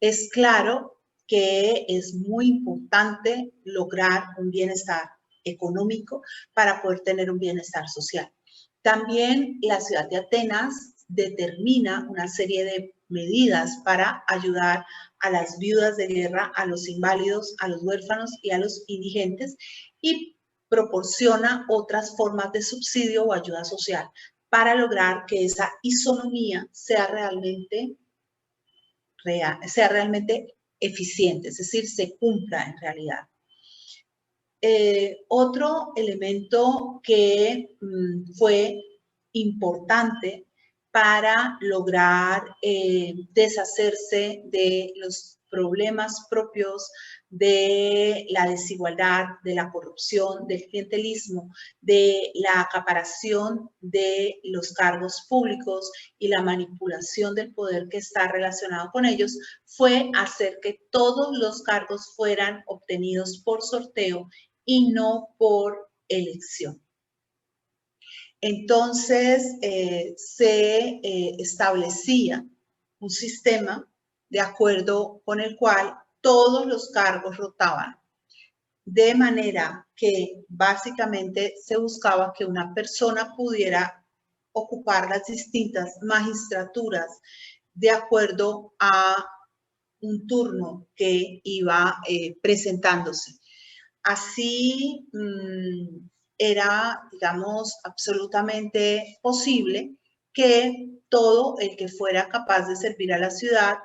Es claro que es muy importante lograr un bienestar económico para poder tener un bienestar social. También la ciudad de Atenas determina una serie de medidas para ayudar a las viudas de guerra, a los inválidos, a los huérfanos y a los indigentes y proporciona otras formas de subsidio o ayuda social para lograr que esa isonomía sea realmente eficiente, es decir, se cumpla en realidad. Otro elemento que fue importante para lograr deshacerse de los problemas propios de la desigualdad, de la corrupción, del clientelismo, de la acaparación de los cargos públicos y la manipulación del poder que está relacionado con ellos, fue hacer que todos los cargos fueran obtenidos por sorteo y no por elección. Entonces, se establecía un sistema de acuerdo con el cual todos los cargos rotaban, de manera que básicamente se buscaba que una persona pudiera ocupar las distintas magistraturas de acuerdo a un turno que iba presentándose. Así era, digamos, absolutamente posible que todo el que fuera capaz de servir a la ciudad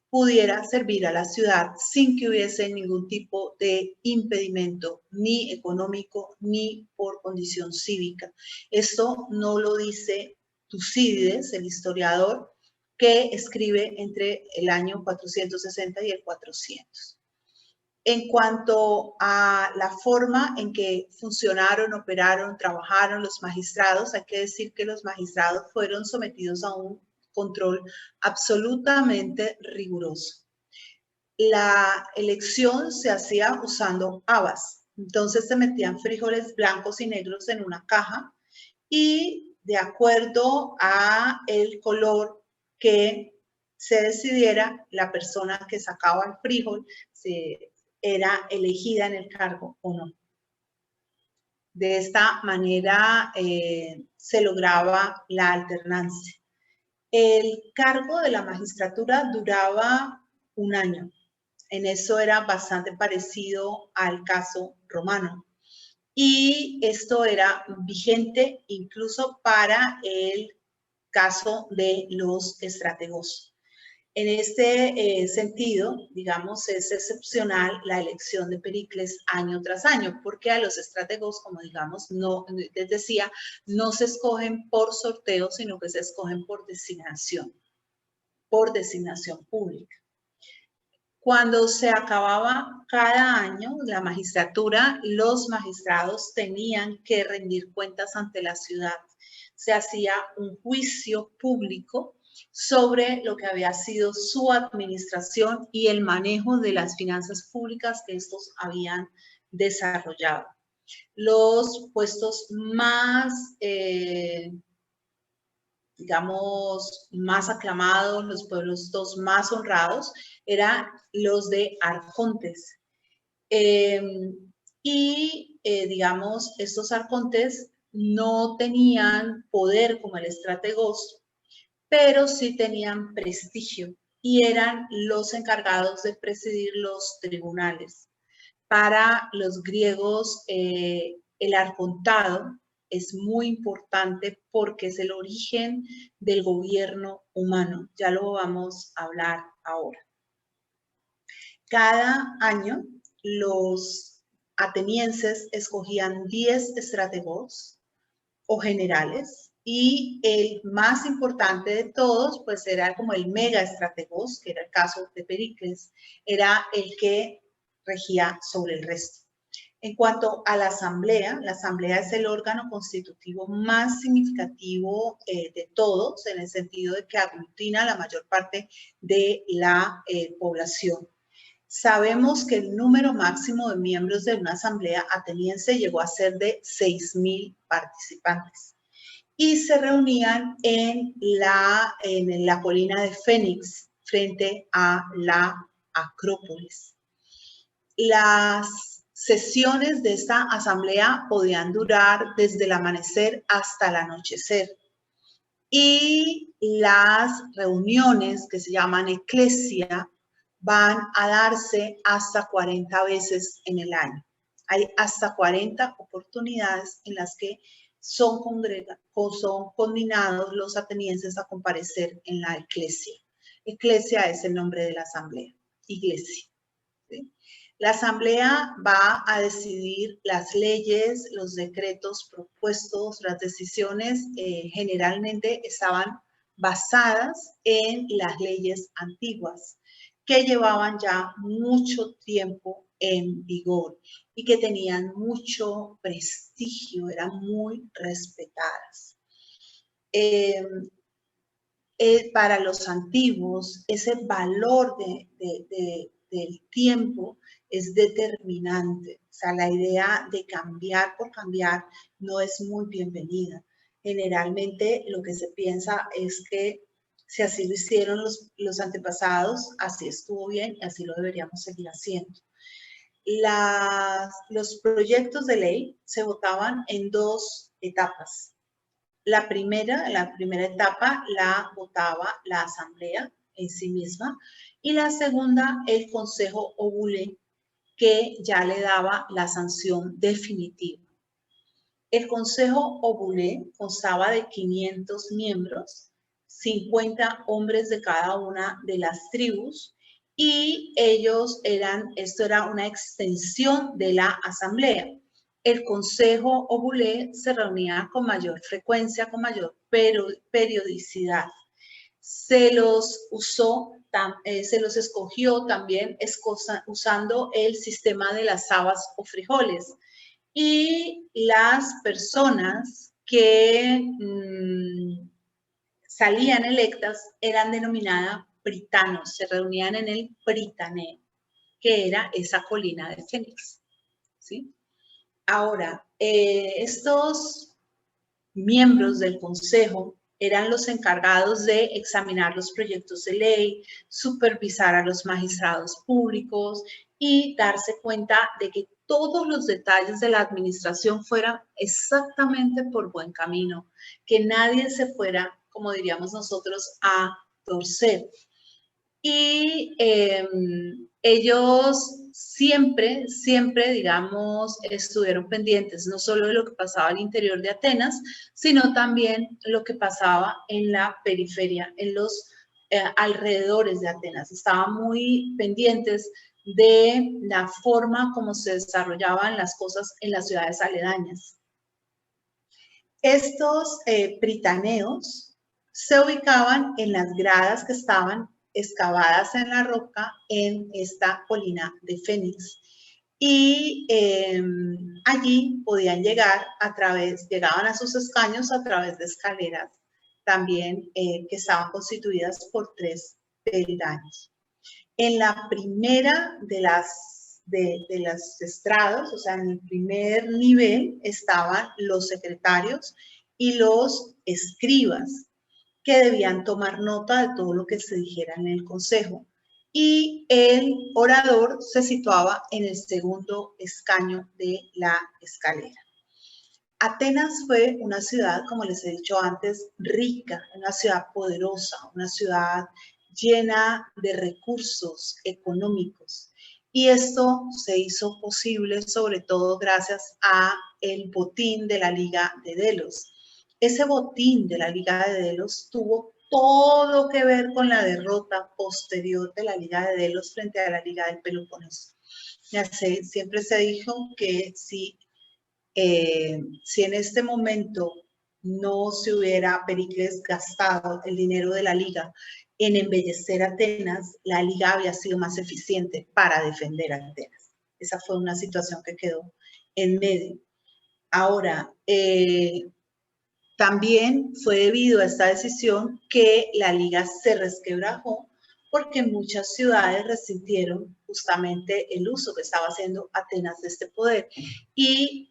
pudiera servir a la ciudad sin que hubiese ningún tipo de impedimento, ni económico, ni por condición cívica. Esto no lo dice Tucídides, el historiador, que escribe entre el año 460 y el 400. En cuanto a la forma en que funcionaron, operaron, trabajaron los magistrados, hay que decir que los magistrados fueron sometidos a un control absolutamente riguroso. La elección se hacía usando habas, entonces se metían frijoles blancos y negros en una caja y de acuerdo a el color que se decidiera, la persona que sacaba el frijol era elegida en el cargo o no. De esta manera se lograba la alternancia. El cargo de la magistratura duraba un año. En eso era bastante parecido al caso romano. Y esto era vigente incluso para el caso de los estrategos. En este sentido, digamos, es excepcional la elección de Pericles año tras año, porque a los estrategos, como digamos, no, les decía, no se escogen por sorteo, sino que se escogen por designación pública. Cuando se acababa cada año la magistratura, los magistrados tenían que rendir cuentas ante la ciudad. Se hacía un juicio público sobre lo que había sido su administración y el manejo de las finanzas públicas que estos habían desarrollado. Los puestos más, digamos, más aclamados, los puestos más honrados, eran los de arcontes. Digamos, estos arcontes no tenían poder como el estrategos, pero sí tenían prestigio y eran los encargados de presidir los tribunales. Para los griegos, el arcontado es muy importante porque es el origen del gobierno humano. Ya lo vamos a hablar ahora. Cada año los atenienses escogían 10 estrategos o generales y el más importante de todos pues era como el mega estrategos, que era el caso de Pericles, era el que regía sobre el resto. En cuanto a la asamblea es el órgano constitutivo más significativo de todos, en el sentido de que aglutina la mayor parte de la población. Sabemos que el número máximo de miembros de una asamblea ateniense llegó a ser de 6.000 participantes y se reunían en la colina de Fénix frente a la Acrópolis. Las sesiones de esta asamblea podían durar desde el amanecer hasta el anochecer y las reuniones que se llaman eclesia van a darse hasta 40 veces en el año. Hay hasta 40 oportunidades en las que son conminados los atenienses a comparecer en la eclesia. Eclesia es el nombre de la asamblea, iglesia. ¿Sí? La asamblea va a decidir las leyes, los decretos propuestos, las decisiones generalmente estaban basadas en las leyes antiguas que llevaban ya mucho tiempo en vigor y que tenían mucho prestigio, eran muy respetadas. Para los antiguos, ese valor del tiempo es determinante. O sea, la idea de cambiar por cambiar no es muy bienvenida. Generalmente lo que se piensa es que si así lo hicieron los antepasados, así estuvo bien y así lo deberíamos seguir haciendo. Los proyectos de ley se votaban en 2 etapas. La primera etapa la votaba la asamblea en sí misma y la segunda el consejo obulé, que ya le daba la sanción definitiva. El consejo obulé constaba de 500 miembros, 50 hombres de cada una de las tribus y esto era una extensión de la asamblea. El consejo obulé se reunía con mayor frecuencia, con mayor periodicidad. Se los escogió también usando el sistema de las habas o frijoles. Y las personas que salían electas eran denominadas britanos, se reunían en el Britaneo, que era esa colina de Fénix. ¿Sí? Ahora, estos miembros del consejo eran los encargados de examinar los proyectos de ley, supervisar a los magistrados públicos y darse cuenta de que todos los detalles de la administración fueran exactamente por buen camino, que nadie se fuera, como diríamos nosotros, a torcer. Y ellos siempre, digamos, estuvieron pendientes no solo de lo que pasaba al interior de Atenas, sino también lo que pasaba en la periferia, en los alrededores de Atenas. Estaban muy pendientes de la forma como se desarrollaban las cosas en las ciudades aledañas. Estos britaneos se ubicaban en las gradas que estaban excavadas en la roca en esta colina de Fénix. Y allí podían llegaban a sus escaños a través de escaleras también que estaban constituidas por 3 peldaños. En la primera de los estrados, o sea, en el primer nivel estaban los secretarios y los escribas, que debían tomar nota de todo lo que se dijera en el consejo. Y el orador se situaba en el segundo escaño de la escalera. Atenas fue una ciudad, como les he dicho antes, rica, una ciudad poderosa, una ciudad llena de recursos económicos. Y esto se hizo posible sobre todo gracias a el botín de la Liga de Delos. Ese botín de la Liga de Delos tuvo todo que ver con la derrota posterior de la Liga de Delos frente a la Liga del Peloponeso. Ya sé, siempre se dijo que si en este momento no se hubiera Pericles gastado el dinero de la liga en embellecer Atenas, la liga había sido más eficiente para defender a Atenas. Esa fue una situación que quedó en medio. Ahora, también fue debido a esta decisión que la liga se resquebrajó porque muchas ciudades resintieron justamente el uso que estaba haciendo Atenas de este poder. Y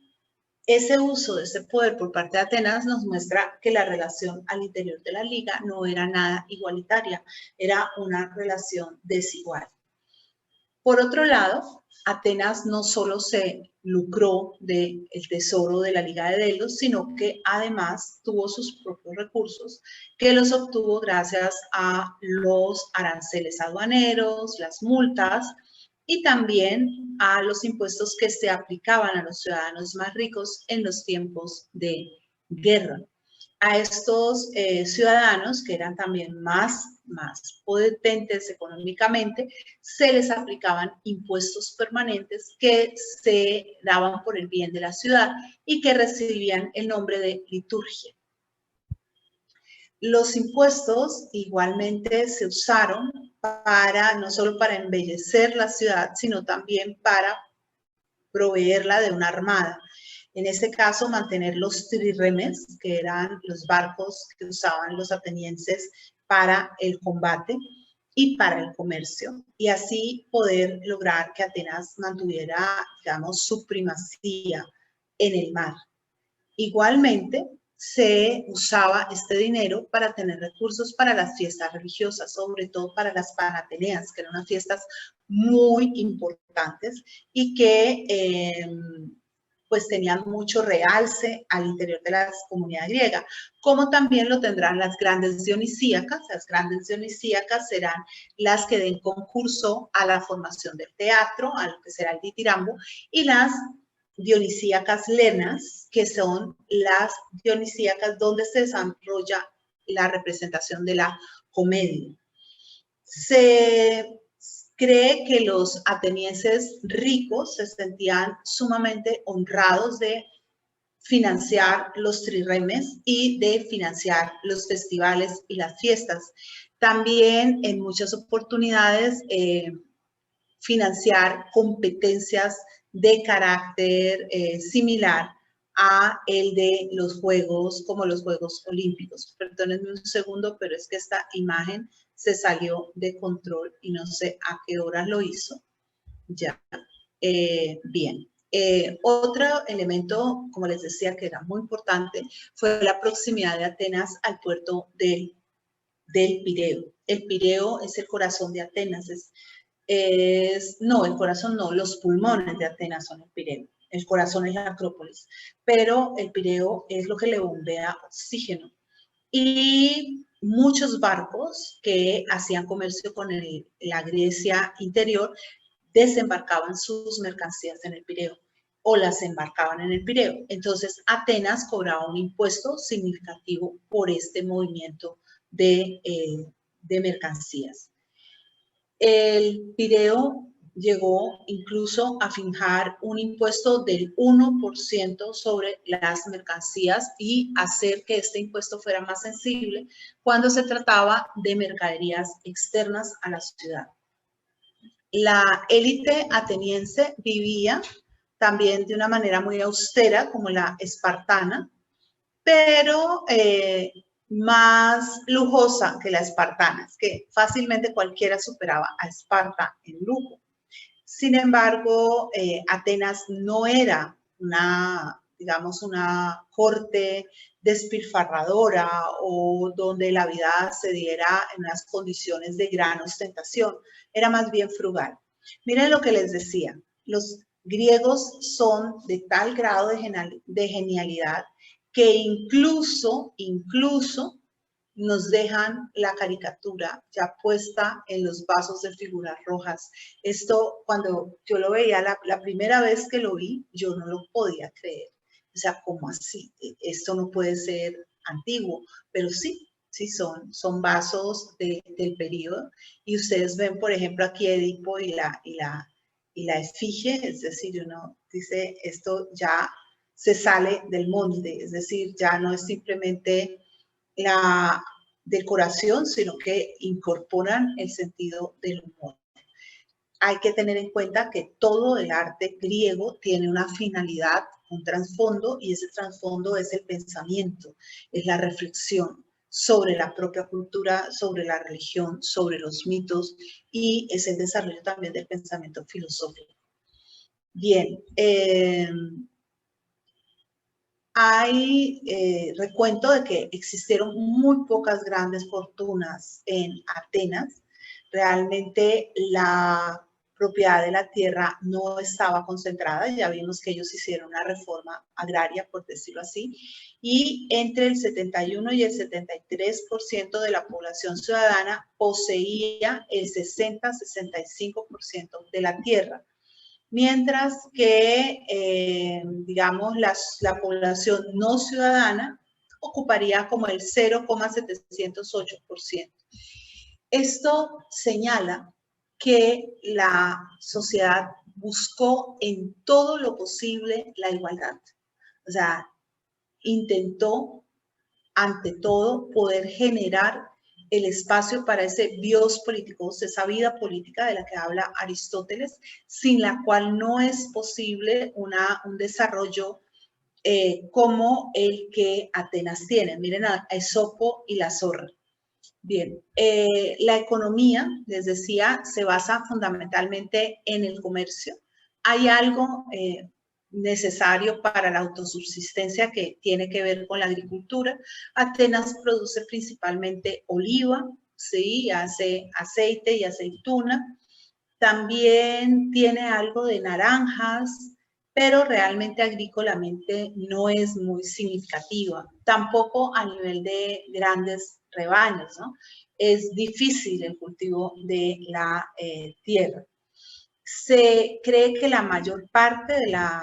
ese uso de ese poder por parte de Atenas nos muestra que la relación al interior de la liga no era nada igualitaria, era una relación desigual. Por otro lado, Atenas no solo se lucró del tesoro de la Liga de Delos, sino que además tuvo sus propios recursos, que los obtuvo gracias a los aranceles aduaneros, las multas y también a los impuestos que se aplicaban a los ciudadanos más ricos en los tiempos de guerra. A estos ciudadanos, que eran también más potentes económicamente, se les aplicaban impuestos permanentes que se daban por el bien de la ciudad y que recibían el nombre de liturgia. Los impuestos igualmente se usaron no solo para embellecer la ciudad, sino también para proveerla de una armada. En este caso, mantener los trirremes, que eran los barcos que usaban los atenienses para el combate y para el comercio, y así poder lograr que Atenas mantuviera, digamos, su primacía en el mar. Igualmente, se usaba este dinero para tener recursos para las fiestas religiosas, sobre todo para las panateneas, que eran unas fiestas muy importantes y que pues tenían mucho realce al interior de la comunidad griega, como también lo tendrán las grandes dionisíacas. Las grandes dionisíacas serán las que den concurso a la formación del teatro, a lo que será el ditirambo, y las dionisíacas lenas, que son las dionisíacas donde se desarrolla la representación de la comedia. Se cree que los atenienses ricos se sentían sumamente honrados de financiar los trirremes y de financiar los festivales y las fiestas. También en muchas oportunidades financiar competencias de carácter similar a el de los Juegos, como los Juegos Olímpicos. Perdónenme un segundo, pero es que esta imagen se salió de control y no sé a qué hora lo hizo. Ya, bien. Otro elemento, como les decía, que era muy importante, fue la proximidad de Atenas al puerto del Pireo. El Pireo es el corazón de Atenas, no, el corazón no, los pulmones de Atenas son el Pireo. El corazón es la Acrópolis, pero el Pireo es lo que le bombea oxígeno. Y muchos barcos que hacían comercio con la Grecia interior desembarcaban sus mercancías en el Pireo o las embarcaban en el Pireo. Entonces, Atenas cobraba un impuesto significativo por este movimiento de mercancías. El Pireo llegó incluso a fijar un impuesto del 1% sobre las mercancías y hacer que este impuesto fuera más sensible cuando se trataba de mercaderías externas a la ciudad. La élite ateniense vivía también de una manera muy austera, como la espartana, pero más lujosa que la espartana, es que fácilmente cualquiera superaba a Esparta en lujo. Sin embargo, Atenas no era digamos, una corte despilfarradora o donde la vida se diera en unas condiciones de gran ostentación, era más bien frugal. Miren lo que les decía, los griegos son de tal grado de genialidad que incluso nos dejan la caricatura ya puesta en los vasos de figuras rojas. Esto, cuando yo lo veía la primera vez que lo vi, yo no lo podía creer. O sea, ¿cómo así? Esto no puede ser antiguo, pero sí, sí son vasos del periodo. Y ustedes ven, por ejemplo, aquí Edipo y la efigie, es decir, uno dice, esto ya se sale del molde, es decir, ya no es simplemente la decoración, sino que incorporan el sentido del humor. Hay que tener en cuenta que todo el arte griego tiene una finalidad, un trasfondo, y ese trasfondo es el pensamiento, es la reflexión sobre la propia cultura, sobre la religión, sobre los mitos, y es el desarrollo también del pensamiento filosófico. Bien, hay recuento de que existieron muy pocas grandes fortunas en Atenas. Realmente la propiedad de la tierra no estaba concentrada. Ya vimos que ellos hicieron una reforma agraria, por decirlo así, y entre el 71 y el 73% de la población ciudadana poseía el 60-65% de la tierra, mientras que, digamos, la población no ciudadana ocuparía como el 0,708%. Esto señala que la sociedad buscó en todo lo posible la igualdad. O sea, intentó, ante todo, poder generar el espacio para ese bios político, esa vida política de la que habla Aristóteles, sin la cual no es posible un desarrollo como el que Atenas tiene. Miren a Esopo y la zorra. Bien, la economía, les decía, se basa fundamentalmente en el comercio. Hay algo necesario para la autosubsistencia que tiene que ver con la agricultura. Atenas produce principalmente oliva, ¿sí? Hace aceite y aceituna. También tiene algo de naranjas, pero realmente agrícolamente no es muy significativa. Tampoco a nivel de grandes rebaños, ¿no? Es difícil el cultivo de la tierra. Se cree que la mayor parte de la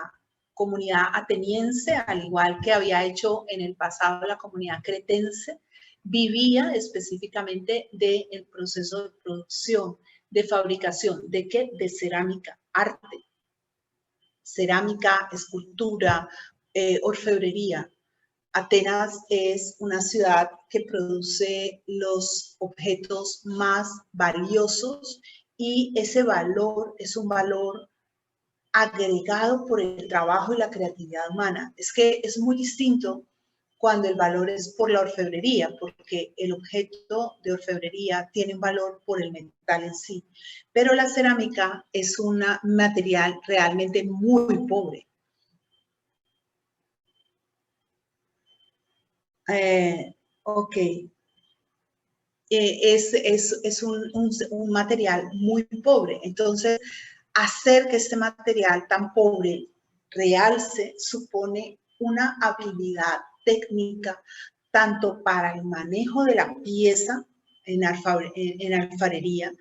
comunidad ateniense, al igual que había hecho en el pasado la comunidad cretense, vivía específicamente del proceso de producción, de fabricación, ¿de qué? De cerámica, arte, cerámica, escultura, orfebrería. Atenas es una ciudad que produce los objetos más valiosos y ese valor es un valor agregado por el trabajo y la creatividad humana. Es que es muy distinto cuando el valor es por la orfebrería, porque el objeto de orfebrería tiene un valor por el metal en sí. Pero la cerámica es un material realmente muy pobre. Ok. Es un material muy pobre. Entonces, hacer que este material tan pobre realce supone una habilidad técnica tanto para el manejo de la pieza en alfarería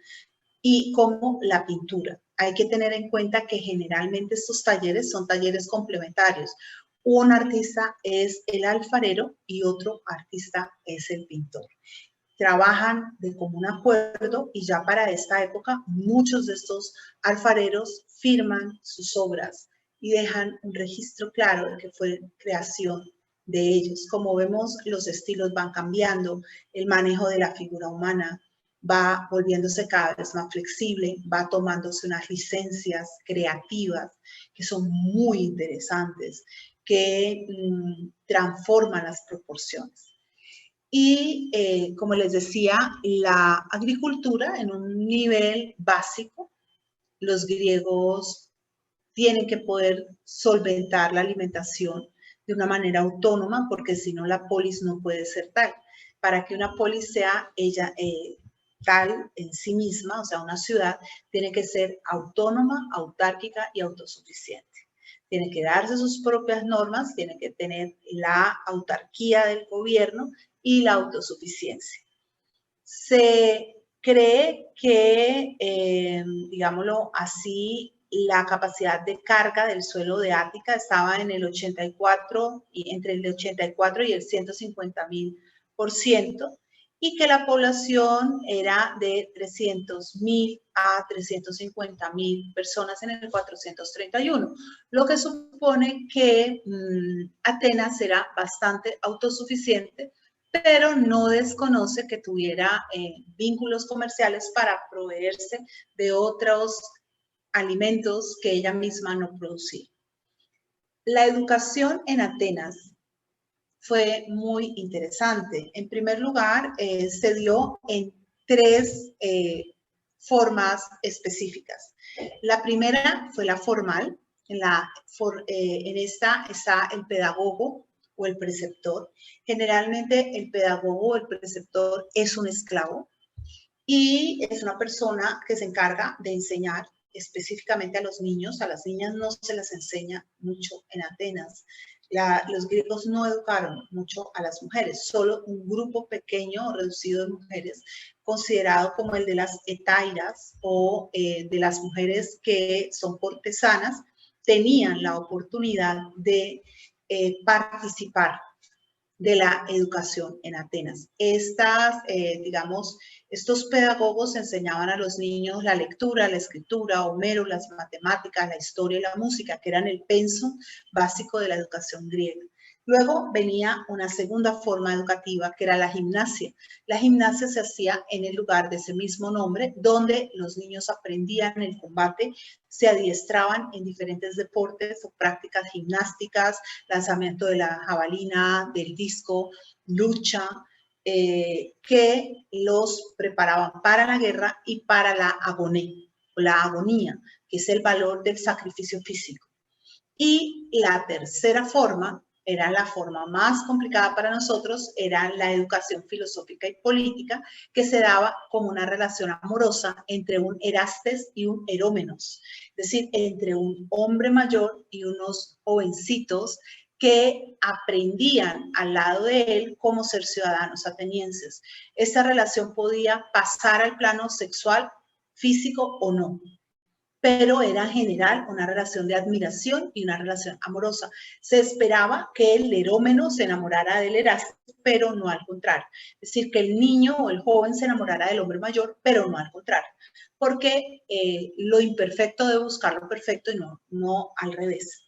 y como la pintura. Hay que tener en cuenta que generalmente estos talleres son talleres complementarios. Un artista es el alfarero y otro artista es el pintor. Trabajan de común acuerdo y ya para esta época muchos de estos alfareros firman sus obras y dejan un registro claro de que fue creación de ellos. Como vemos, los estilos van cambiando, el manejo de la figura humana va volviéndose cada vez más flexible, va tomándose unas licencias creativas que son muy interesantes, que transforman las proporciones. Y como les decía, la agricultura en un nivel básico, los griegos tienen que poder solventar la alimentación de una manera autónoma, porque si no la polis no puede ser tal. Para que una polis sea ella tal en sí misma, o sea, una ciudad, tiene que ser autónoma, autárquica y autosuficiente. Tiene que darse sus propias normas, tiene que tener la autarquía del gobierno y la autosuficiencia. Se cree que, digámoslo así, la capacidad de carga del suelo de Ática estaba en el 84, entre el 84 y el 150.000%, y que la población era de 300.000 a 350.000 personas en el 431, lo que supone que Atenas era bastante autosuficiente, pero no desconoce que tuviera vínculos comerciales para proveerse de otros alimentos que ella misma no producía. La educación en Atenas fue muy interesante. En primer lugar, se dio en tres formas específicas. La primera fue la formal. En esta está el pedagogo o el preceptor. Generalmente el pedagogo o el preceptor es un esclavo y es una persona que se encarga de enseñar específicamente a los niños. A las niñas no se les enseña mucho en Atenas. Los griegos no educaron mucho a las mujeres, solo un grupo pequeño o reducido de mujeres, considerado como el de las etairas o de las mujeres que son cortesanas, tenían la oportunidad de participar de la educación en Atenas. Estos pedagogos enseñaban a los niños la lectura, la escritura, Homero, las matemáticas, la historia y la música, que eran el pensum básico de la educación griega. Luego venía una segunda forma educativa, que era la gimnasia. La gimnasia se hacía en el lugar de ese mismo nombre, donde los niños aprendían el combate, se adiestraban en diferentes deportes o prácticas gimnásticas, lanzamiento de la jabalina, del disco, lucha, que los preparaban para la guerra y para la agonía, que es el valor del sacrificio físico. Y la tercera forma, era la forma más complicada para nosotros, era la educación filosófica y política, que se daba como una relación amorosa entre un Erastes y un Erómenos, es decir, entre un hombre mayor y unos jovencitos que aprendían al lado de él cómo ser ciudadanos atenienses. Esta relación podía pasar al plano sexual, físico o no, pero era en general una relación de admiración y una relación amorosa. Se esperaba que el Erómeno se enamorara del Erastes, pero no al contrario. Es decir, que el niño o el joven se enamorara del hombre mayor, pero no al contrario. Porque lo imperfecto debe buscar lo perfecto y no al revés.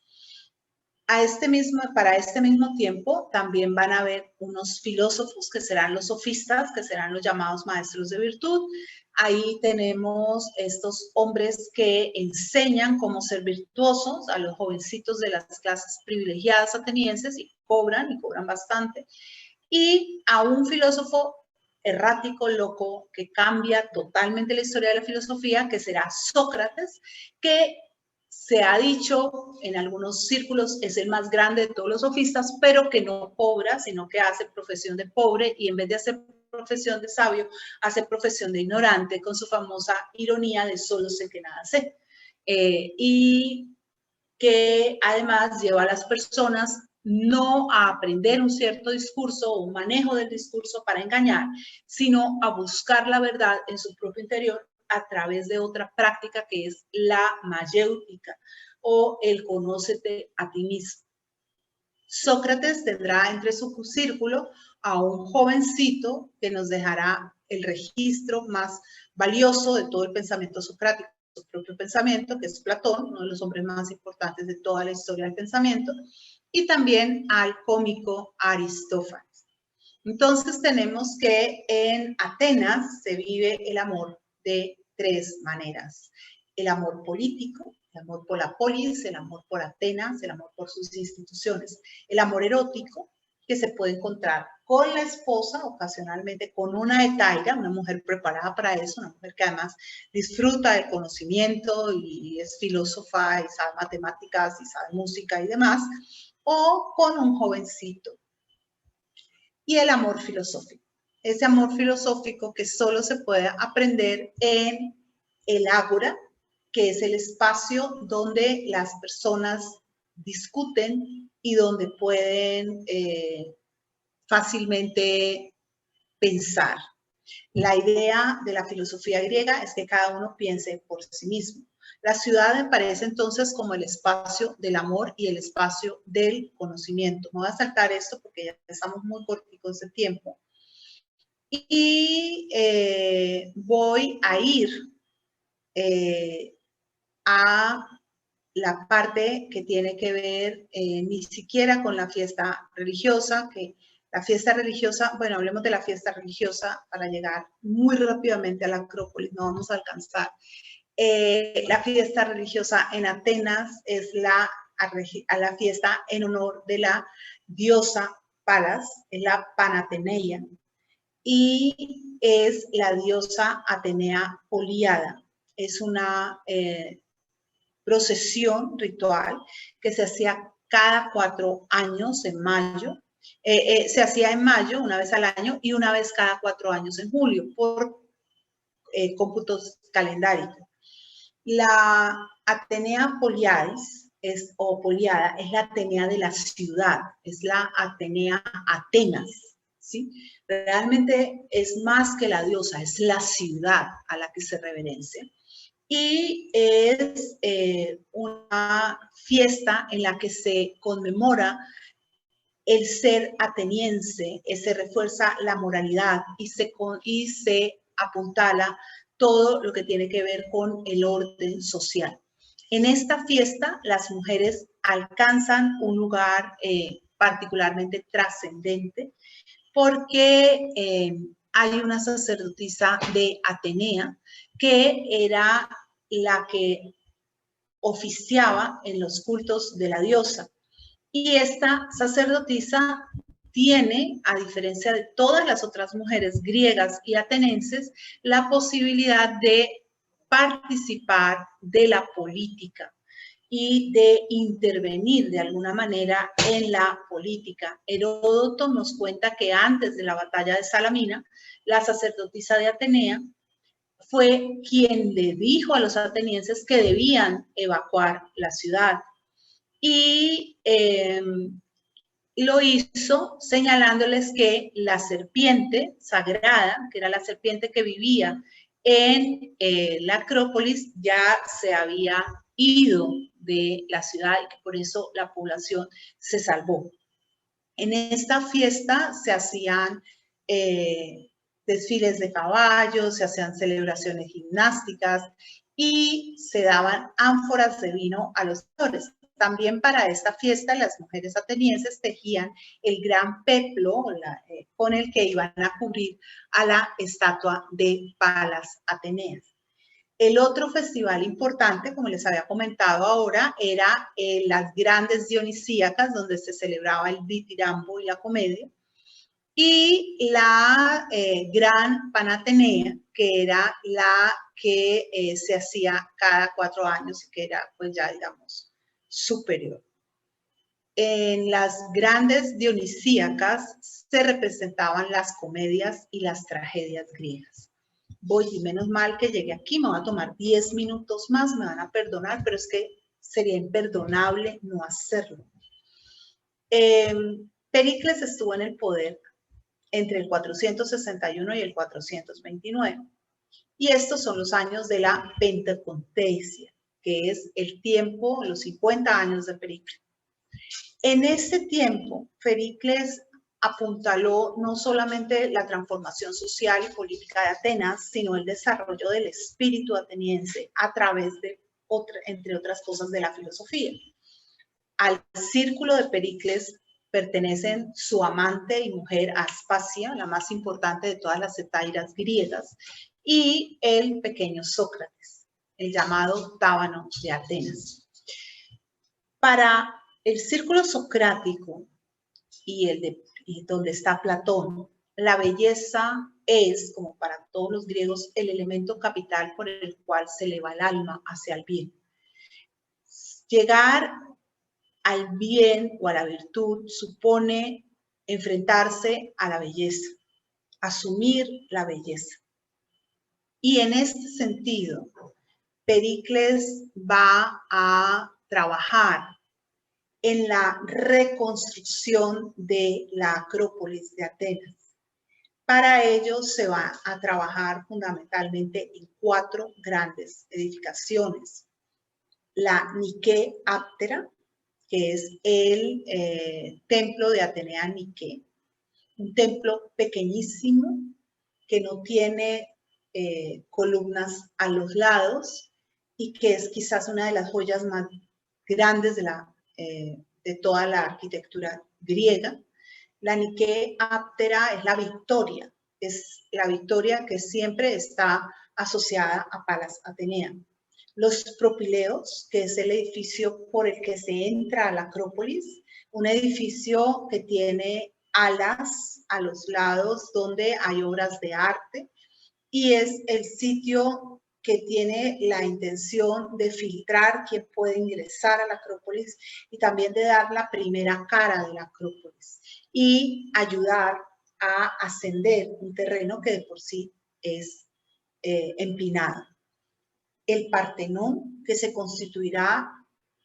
Para este mismo tiempo también van a haber unos filósofos que serán los sofistas, que serán los llamados maestros de virtud. Ahí tenemos estos hombres que enseñan cómo ser virtuosos a los jovencitos de las clases privilegiadas atenienses y cobran bastante. Y a un filósofo errático, loco, que cambia totalmente la historia de la filosofía, que será Sócrates, que se ha dicho en algunos círculos es el más grande de todos los sofistas, pero que no cobra, sino que hace profesión de pobre y en vez de hacer profesión de sabio, hace profesión de ignorante con su famosa ironía de solo sé que nada sé. Y que además lleva a las personas no a aprender un cierto discurso o un manejo del discurso para engañar, sino a buscar la verdad en su propio interior a través de otra práctica que es la mayéutica o el conócete a ti mismo. Sócrates tendrá entre su círculo a un jovencito que nos dejará el registro más valioso de todo el pensamiento socrático, su propio pensamiento, que es Platón, uno de los hombres más importantes de toda la historia del pensamiento, y también al cómico Aristófanes. Entonces tenemos que en Atenas se vive el amor de tres maneras: el amor político, el amor por la polis, el amor por Atenas, el amor por sus instituciones, el amor erótico, que se puede encontrar con la esposa, ocasionalmente con una etaira, una mujer preparada para eso, una mujer que además disfruta del conocimiento y es filósofa y sabe matemáticas y sabe música y demás, o con un jovencito. Y el amor filosófico, ese amor filosófico que solo se puede aprender en el ágora, que es el espacio donde las personas discuten y donde pueden fácilmente pensar. La idea de la filosofía griega es que cada uno piense por sí mismo. La ciudad me parece entonces como el espacio del amor y el espacio del conocimiento. Me voy a saltar esto porque ya estamos muy corticos de tiempo. Y voy a ir a la parte que tiene que ver ni siquiera con la fiesta religiosa, que la fiesta religiosa, bueno, hablemos de la fiesta religiosa para llegar muy rápidamente a la Acrópolis, no vamos a alcanzar. La fiesta religiosa en Atenas es la fiesta en honor de la diosa Palas, es la Panateneia, y es la diosa Atenea Poliada. Es una procesión ritual que se hacía cada 4 años en mayo. Se hacía en mayo, una vez al año, y una vez cada 4 años en julio, por cómputos calendáricos. La Atenea Poliadis o Poliada es la Atenea de la ciudad, es la Atenea Atenas, ¿sí? Realmente es más que la diosa, es la ciudad a la que se reverencia. Y es una fiesta en la que se conmemora el ser ateniense, se refuerza la moralidad y se apuntala todo lo que tiene que ver con el orden social. En esta fiesta, las mujeres alcanzan un lugar particularmente trascendente porque hay una sacerdotisa de Atenea que era la que oficiaba en los cultos de la diosa. Y esta sacerdotisa tiene, a diferencia de todas las otras mujeres griegas y atenienses, la posibilidad de participar de la política y de intervenir de alguna manera en la política. Heródoto nos cuenta que antes de la batalla de Salamina, la sacerdotisa de Atenea fue quien le dijo a los atenienses que debían evacuar la ciudad. Y lo hizo señalándoles que la serpiente sagrada, que era la serpiente que vivía en la Acrópolis, ya se había ido de la ciudad y que por eso la población se salvó. En esta fiesta se hacían desfiles de caballos, se hacían celebraciones gimnásticas y se daban ánforas de vino a los actores. También para esta fiesta las mujeres atenienses tejían el gran peplo con el que iban a cubrir a la estatua de Palas Ateneas. El otro festival importante, como les había comentado ahora, era las grandes dionisíacas, donde se celebraba el ditirambo y la comedia, y la gran Panatenea, que era la que se hacía cada 4 años y que era, pues ya digamos, superior. En las grandes dionisíacas se representaban las comedias y las tragedias griegas. Voy, y menos mal que llegué aquí, me va a tomar 10 minutos más, me van a perdonar, pero es que sería imperdonable no hacerlo. Pericles estuvo en el poder entre el 461 y el 429. Y estos son los años de la Pentecontesia, que es el tiempo, los 50 años de Pericles. En este tiempo, Pericles apuntaló no solamente la transformación social y política de Atenas, sino el desarrollo del espíritu ateniense a través de, entre otras cosas, de la filosofía. Al círculo de Pericles pertenecen su amante y mujer Aspasia, la más importante de todas las hetairas griegas, y el pequeño Sócrates, el llamado Tábano de Atenas. Para el círculo socrático y donde está Platón, la belleza es, como para todos los griegos, el elemento capital por el cual se eleva el alma hacia el bien. Llegar al bien o a la virtud supone enfrentarse a la belleza, asumir la belleza. Y en este sentido, Pericles va a trabajar en la reconstrucción de la Acrópolis de Atenas. Para ello se va a trabajar fundamentalmente en 4 grandes edificaciones. La Nike Áptera, que es el templo de Atenea Nike, un templo pequeñísimo que no tiene columnas a los lados y que es quizás una de las joyas más grandes de toda la arquitectura griega. La Nike Áptera es la victoria que siempre está asociada a Palas Atenea. Los Propileos, que es el edificio por el que se entra a la Acrópolis, un edificio que tiene alas a los lados donde hay obras de arte y es el sitio que tiene la intención de filtrar quién puede ingresar a la Acrópolis y también de dar la primera cara de la Acrópolis y ayudar a ascender un terreno que de por sí es empinado. El Partenón, que se constituirá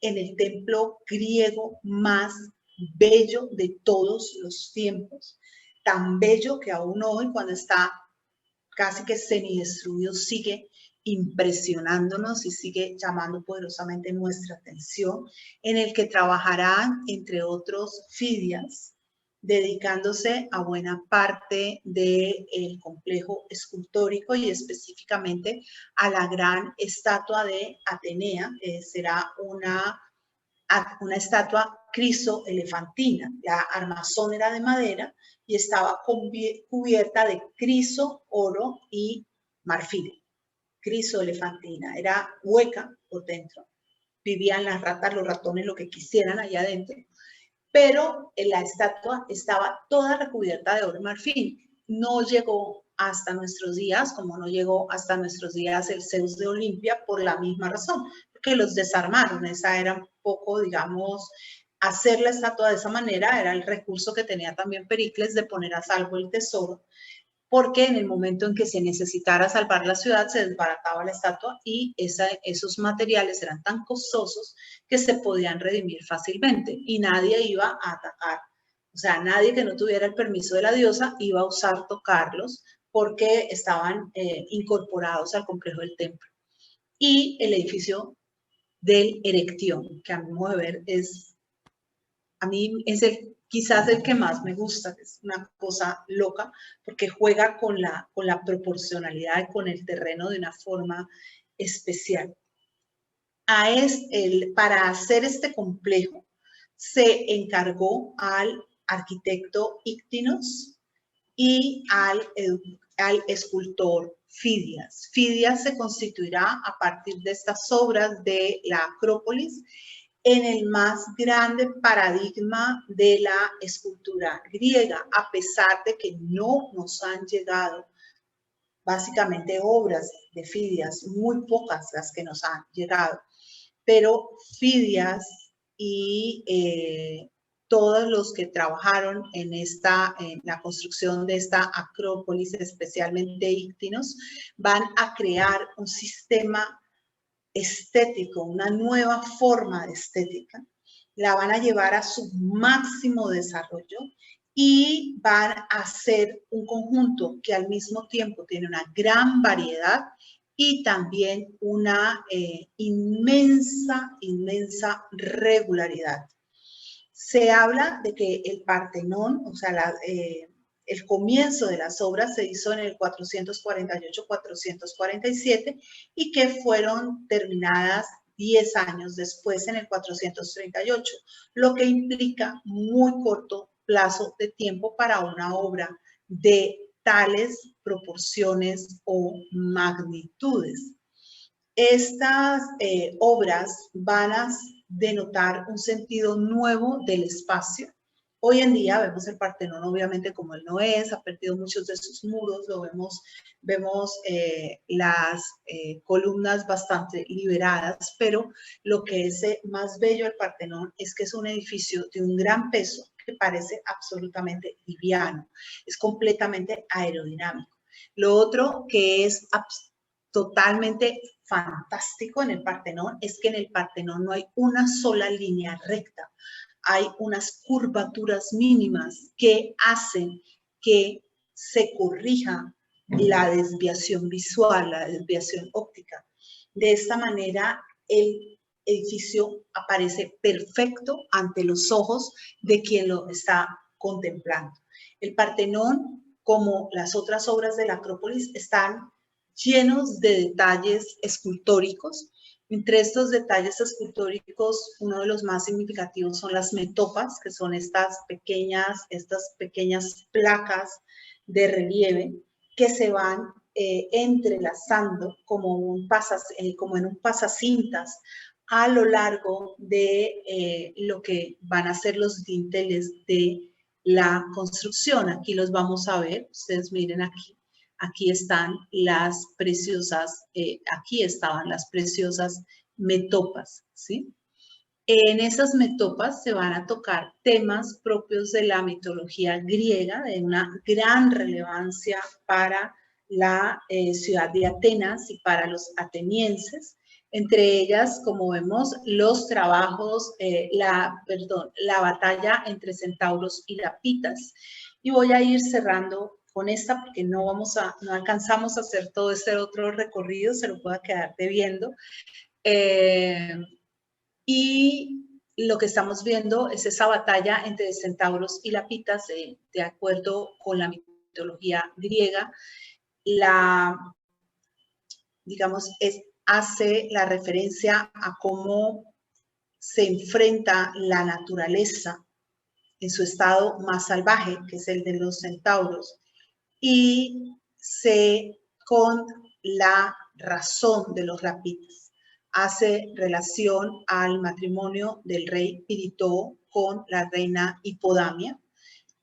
en el templo griego más bello de todos los tiempos, tan bello que aún hoy, cuando está casi que semidestruido, sigue impresionándonos y sigue llamando poderosamente nuestra atención, en el que trabajarán, entre otros, Fidias, dedicándose a buena parte del complejo escultórico y específicamente a la gran estatua de Atenea, que será una estatua criso-elefantina. La armazón era de madera y estaba cubierta de criso, oro y marfil. Criso-elefantina, era hueca por dentro. Vivían las ratas, los ratones, lo que quisieran allá adentro. Pero la estatua estaba toda recubierta de oro y marfil. No llegó hasta nuestros días, como no llegó hasta nuestros días el Zeus de Olimpia, por la misma razón, porque los desarmaron. Esa era un poco, digamos, hacer la estatua de esa manera era el recurso que tenía también Pericles de poner a salvo el tesoro, porque en el momento en que se necesitara salvar la ciudad se desbarataba la estatua y esos materiales eran tan costosos que se podían redimir fácilmente y nadie iba a atacar. O sea, nadie que no tuviera el permiso de la diosa iba a osar tocarlos porque estaban incorporados al complejo del templo. Y el edificio del Erectión, que a mi modo de ver a mí es quizás el que más me gusta, es una cosa loca, porque juega con la proporcionalidad, con el terreno de una forma especial. Para hacer este complejo se encargó al arquitecto Íctinos y al escultor Fidias. Fidias se constituirá a partir de estas obras de la Acrópolis en el más grande paradigma de la escultura griega, a pesar de que no nos han llegado básicamente obras de Fidias, muy pocas las que nos han llegado, pero Fidias y todos los que trabajaron en la construcción de esta Acrópolis, especialmente Íctinos, van a crear un sistema estético, una nueva forma de estética, la van a llevar a su máximo desarrollo y van a hacer un conjunto que al mismo tiempo tiene una gran variedad y también una inmensa regularidad. Se habla de que el Partenón, o sea, el comienzo de las obras se hizo en el 448-447 y que fueron terminadas 10 años después, en el 438, lo que implica muy corto plazo de tiempo para una obra de tales proporciones o magnitudes. Estas obras van a denotar un sentido nuevo del espacio. Hoy en día vemos el Partenón obviamente como él no es, ha perdido muchos de sus muros, vemos las columnas bastante liberadas, pero lo que es más bello del Partenón es que es un edificio de un gran peso que parece absolutamente liviano, es completamente aerodinámico. Lo otro que es totalmente fantástico en el Partenón es que en el Partenón no hay una sola línea recta. hay unas curvaturas mínimas que hacen que se corrija la desviación visual, la desviación óptica. De esta manera, el edificio aparece perfecto ante los ojos de quien lo está contemplando. El Partenón, como las otras obras de la Acrópolis, están llenos de detalles escultóricos. Entre estos detalles escultóricos, uno de los más significativos son las metopas, que son estas pequeñas placas de relieve que se van entrelazando como en un pasacintas a lo largo de lo que van a ser los dinteles de la construcción. Aquí los vamos a ver, ustedes miren aquí. Aquí están las preciosas, aquí estaban las preciosas metopas, ¿sí? En esas metopas se van a tocar temas propios de la mitología griega, de una gran relevancia para la ciudad de Atenas y para los atenienses. Entre ellas, como vemos, los trabajos, la batalla entre centauros y lapitas. Y voy a ir cerrando con esta porque no alcanzamos a hacer todo este otro recorrido, se lo pueda quedar debiendo. Y lo que estamos viendo es esa batalla entre centauros y lapitas, de acuerdo con la mitología griega. Digamos, hace la referencia a cómo se enfrenta la naturaleza en su estado más salvaje, que es el de los centauros, y con la razón de los lapitas. Hace relación al matrimonio del rey Piritoo con la reina Hipodamia.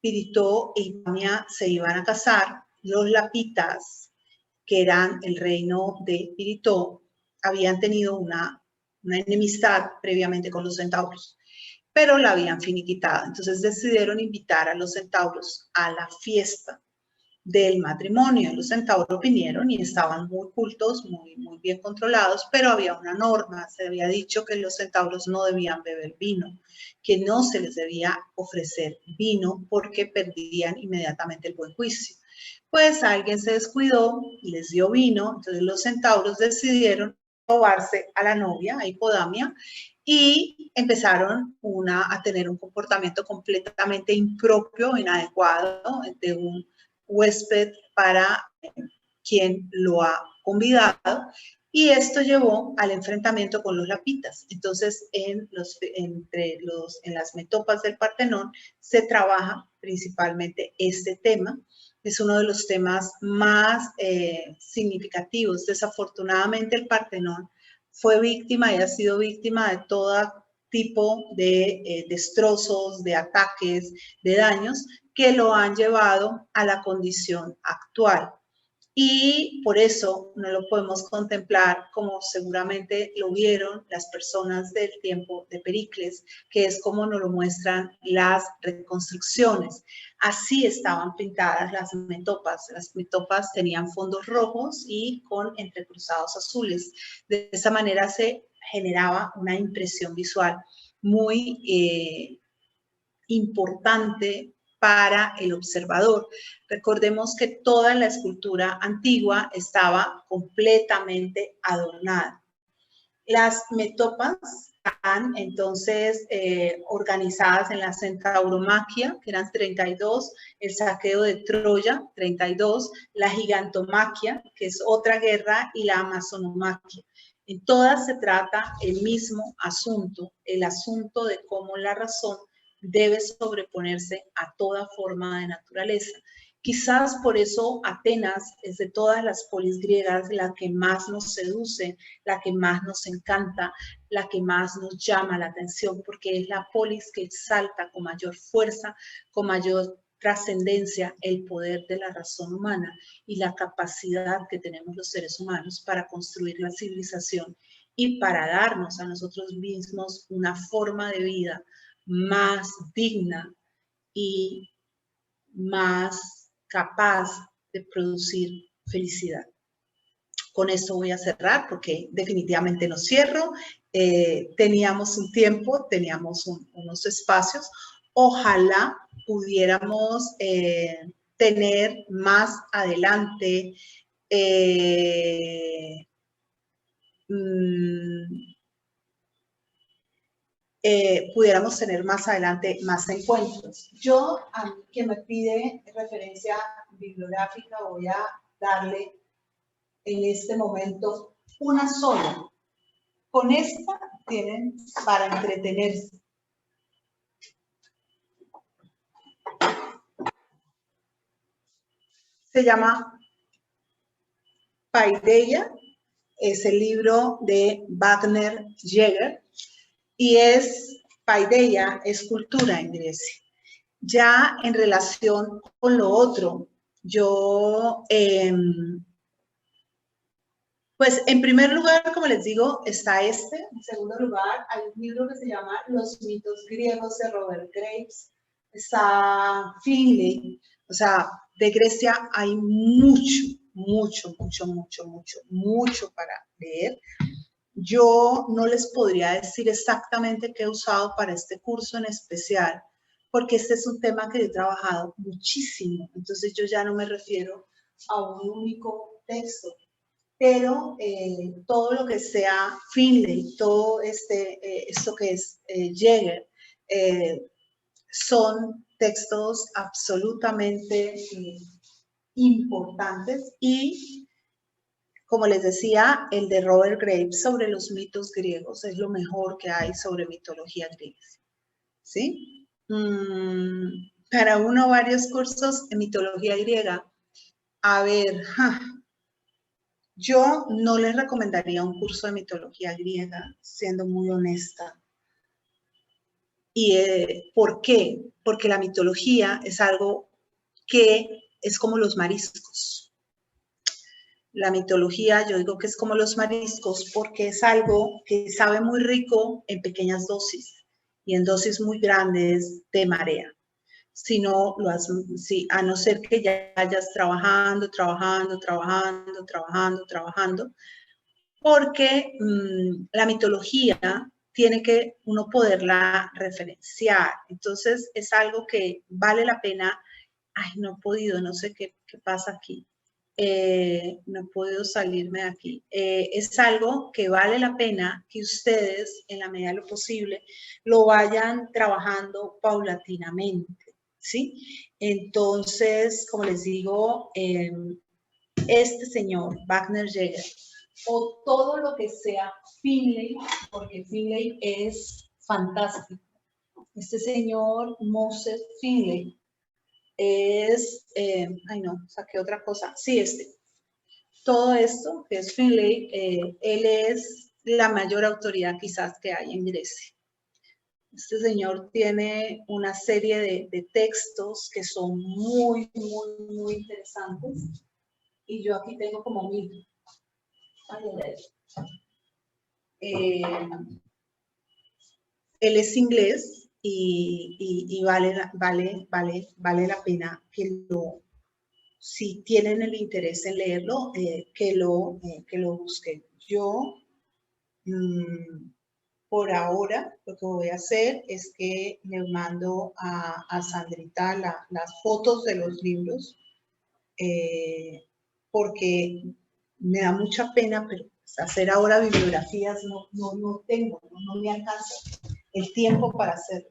Piritoo e Hipodamia se iban a casar. Los lapitas, que eran el reino de Piritoo, habían tenido una enemistad previamente con los centauros, pero la habían finiquitado. Entonces decidieron invitar a los centauros a la fiesta del matrimonio. Los centauros vinieron y estaban muy cultos, muy bien controlados, pero había una norma. Se había dicho que los centauros no debían beber vino, que no se les debía ofrecer vino porque perdían inmediatamente el buen juicio. Pues alguien se descuidó y les dio vino, entonces los centauros decidieron robarse a la novia, a Hipodamia, y empezaron a tener un comportamiento completamente impropio, inadecuado de un huésped para quien lo ha convidado, y esto llevó al enfrentamiento con los lapitas. Entonces, en las metopas del Partenón se trabaja principalmente este tema. Es uno de los temas más significativos. Desafortunadamente, el Partenón fue víctima y ha sido víctima de todo tipo de destrozos, de ataques, de daños que lo han llevado a la condición actual. Y por eso no lo podemos contemplar como seguramente lo vieron las personas del tiempo de Pericles, que es como nos lo muestran las reconstrucciones. Así estaban pintadas las metopas. Las metopas tenían fondos rojos y con entrecruzados azules. De esa manera se generaba una impresión visual muy importante para el observador. Recordemos que toda la escultura antigua estaba completamente adornada. Las metopas están entonces organizadas en la centauromaquia, que eran 32, el saqueo de Troya, 32, la gigantomaquia, que es otra guerra, y la amazonomaquia. En todas se trata el mismo asunto, el asunto de cómo la razón debe sobreponerse a toda forma de naturaleza. Quizás por eso Atenas es de todas las polis griegas la que más nos seduce, la que más nos encanta, la que más nos llama la atención, porque es la polis que exalta con mayor fuerza, con mayor trascendencia el poder de la razón humana y la capacidad que tenemos los seres humanos para construir la civilización y para darnos a nosotros mismos una forma de vida más digna y más capaz de producir felicidad. Con esto voy a cerrar porque definitivamente no cierro. Teníamos un tiempo, teníamos unos espacios. Ojalá pudiéramos tener más adelante pudiéramos tener más adelante más encuentros. Yo, a mí que me pide referencia bibliográfica, voy a darle en este momento una sola. Con esta tienen para entretenerse. Se llama Paideia, es el libro de Wagner Jäger y Paideia es cultura en Grecia. Ya en relación con lo otro, yo, pues en primer lugar, como les digo, está en segundo lugar, hay un libro que se llama Los mitos griegos de Robert Graves, está Finlay, o sea, de Grecia hay mucho para leer. Yo no les podría decir exactamente qué he usado para este curso en especial, porque este es un tema que he trabajado muchísimo, entonces yo ya no me refiero a un único texto, pero todo lo que sea Finlay, todo esto que es Jäger, son textos absolutamente importantes y, como les decía, el de Robert Graves sobre los mitos griegos es lo mejor que hay sobre mitología griega, ¿sí? Para uno varios cursos en mitología griega, a ver, yo no les recomendaría un curso de mitología griega, siendo muy honesta. ¿Y por qué? Porque la mitología es algo que es como los mariscos. La mitología, yo digo que es como los mariscos porque es algo que sabe muy rico en pequeñas dosis y en dosis muy grandes de marea. Si no, a no ser que ya vayas trabajando, porque la mitología tiene que uno poderla referenciar. Entonces es algo que vale la pena. Ay, no he podido, no sé qué pasa aquí. No he podido salirme de aquí. Es algo que vale la pena que ustedes, en la medida de lo posible, lo vayan trabajando paulatinamente, ¿sí? Entonces, como les digo, este señor, Wagner Jäger, o todo lo que sea Finlay, porque Finlay es fantástico. Este señor Moses Finlay es, ay no, saqué otra cosa. Sí, todo esto que es Finlay, él es la mayor autoridad quizás que hay en Grecia. Este señor tiene una serie de textos que son muy interesantes. Y yo aquí tengo como 1000. Él es inglés y vale la pena que si tienen el interés en leerlo, que lo busquen. Yo, por ahora, lo que voy a hacer es que le mando a Sandrita las fotos de los libros, porque me da mucha pena, pero hacer ahora bibliografías no tengo, no me alcanza el tiempo para hacerlo.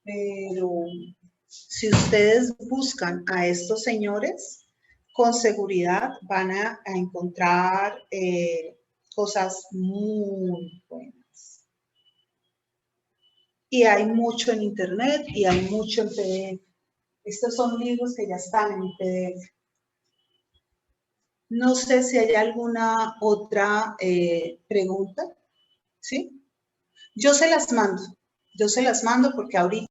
Pero si ustedes buscan a estos señores, con seguridad van a encontrar cosas muy buenas. Y hay mucho en internet y hay mucho en PDF. Estos son libros que ya están en PDF. No sé si hay alguna otra pregunta, ¿sí? Yo se las mando porque ahorita